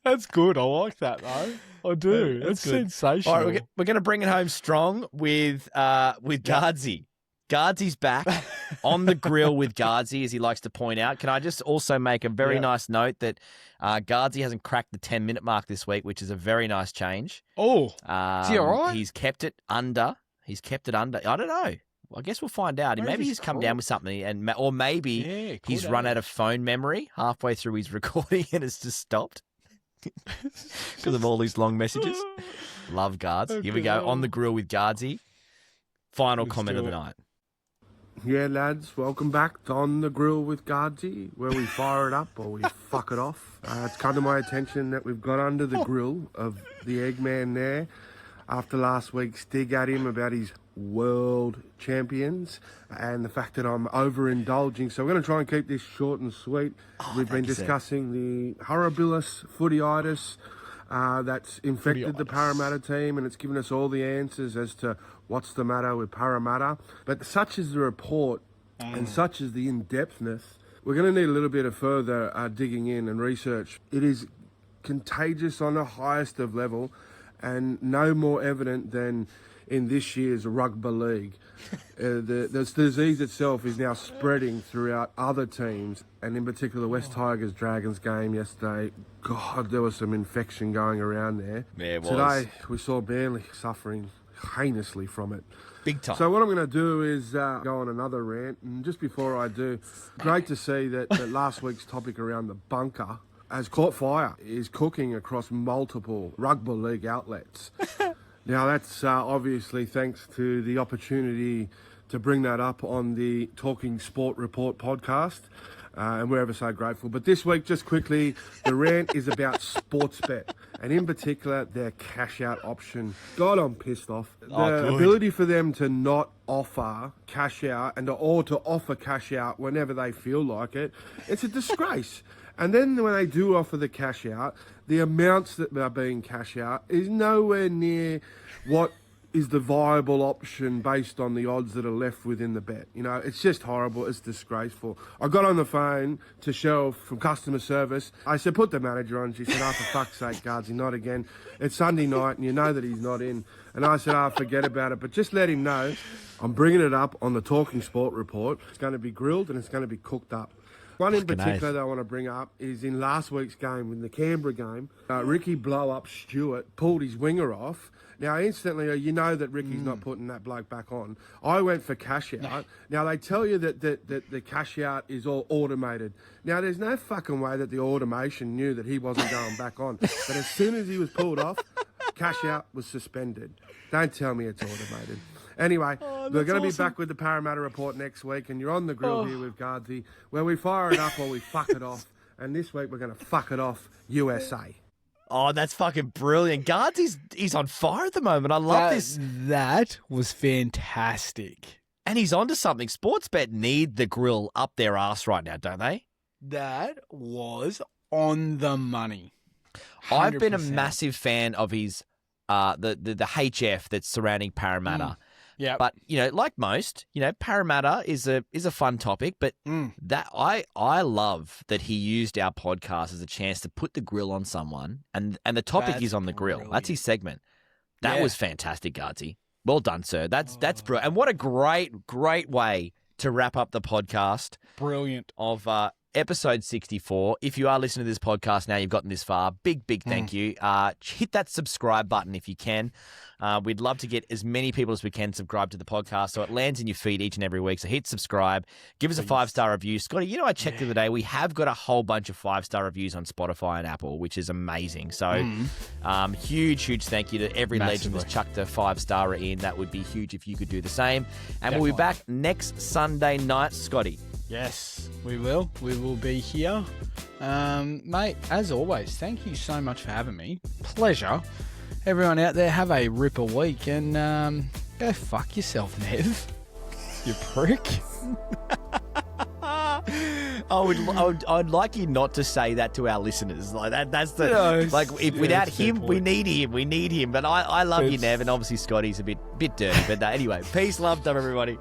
That's good. I like that, though. I do. That's It's good. sensational. All right, we're going to bring it home strong with Guardzi. Guardzi's back on the grill with Guardzi, as he likes to point out. Can I just also make a very nice note that Guardzi hasn't cracked the 10-minute mark this week, which is a very nice change. Oh, is he all right? He's kept it under. I don't know. I guess we'll find out. Where Maybe is he's his come call? down with something, or maybe Yeah, he's could run have. out of phone memory halfway through his recording and it's just stopped because of all these long messages. Love Guards. Here we go. On the grill with Guardzi. Final comment of the night. Yeah, lads, welcome back to On the Grill with Guardzi, where we fire it up or we fuck it off. It's come to my attention that we've got under the grill of the Eggman there after last week's dig at him about his world champions and the fact that I'm overindulging. So we're going to try and keep this short and sweet. We've been discussing the horribilis footyitis that's infected the Parramatta team, and it's given us all the answers as to what's the matter with Parramatta. But such is the report and such is the in-depthness, we're going to need a little bit of further digging in and research. It is contagious on the highest of level and no more evident than in this year's Rugby League. The disease itself is now spreading throughout other teams, and in particular West Tigers Dragons game yesterday. God, there was some infection going around there. Yeah, it was. Today we saw Burnley suffering heinously from it. Big time. So what I'm going to do is go on another rant, and just before I do, great to see that last week's topic around the bunker has caught fire, is cooking across multiple Rugby League outlets. Now, that's obviously thanks to the opportunity to bring that up on the Talking Sport Report podcast, and we're ever so grateful. But this week, just quickly, the rant is about Sportsbet, and in particular, their cash-out option. God, I'm pissed off. The ability for them to not offer cash-out or to offer cash-out whenever they feel like it, it's a disgrace. And then when they do offer the cash out, the amounts that are being cash out is nowhere near what is the viable option based on the odds that are left within the bet. You know, it's just horrible. It's disgraceful. I got on the phone to Cheryl from customer service. I said, put the manager on. She said, oh, for fuck's sake, Guardzi, not again. It's Sunday night and you know that he's not in. And I said, oh, forget about it. But just let him know I'm bringing it up on the Talking Sport Report. It's going to be grilled and it's going to be cooked up. One in particular that I want to bring up is in last week's game, in the Canberra game, Ricky Blow-Up Stewart pulled his winger off. Now, instantly, you know that Ricky's not putting that bloke back on. I went for cash out. No. Now, they tell you that the cash out is all automated. Now, there's no fucking way that the automation knew that he wasn't going back on. But as soon as he was pulled off, cash out was suspended. Don't tell me it's automated. Anyway, we're going to be back with the Parramatta Report next week, and you're on the grill here with Guardzi, where we fire it up or we fuck it off. And this week we're going to fuck it off USA. Oh, that's fucking brilliant. He's on fire at the moment. I love this. That was fantastic. And he's onto something. Sportsbet need the grill up their ass right now, don't they? That was on the money. 100%. I've been a massive fan of his the HF that's surrounding Parramatta. Yeah. But, like most, Parramatta is a fun topic, but that I love that he used our podcast as a chance to put the grill on someone, and the topic is on the grill. That's his segment. That was fantastic, Guardzi. Well done, sir. That's brilliant. And what a great way to wrap up the podcast. Brilliant. Of episode 64. If you are listening to this podcast now, you've gotten this far, big thank you. Hit that subscribe button if you can. We'd love to get as many people as we can subscribe to the podcast so it lands in your feed each and every week. So hit subscribe. Give us a 5-star review. Scotty, I checked the other day. We have got a whole bunch of 5-star reviews on Spotify and Apple, which is amazing. So huge thank you to every legend that's chucked a 5-star in. That would be huge if you could do the same. And we'll be back next Sunday night, Scotty. Yes, we will. We will be here. Mate, as always, thank you so much for having me. Pleasure. Everyone out there, have a ripper week and go fuck yourself, Nev. You prick. I'd like you not to say that to our listeners. Like that's the without him, we need him. But I love you, Nev, and obviously Scotty's a bit dirty. But anyway, peace, love, everybody.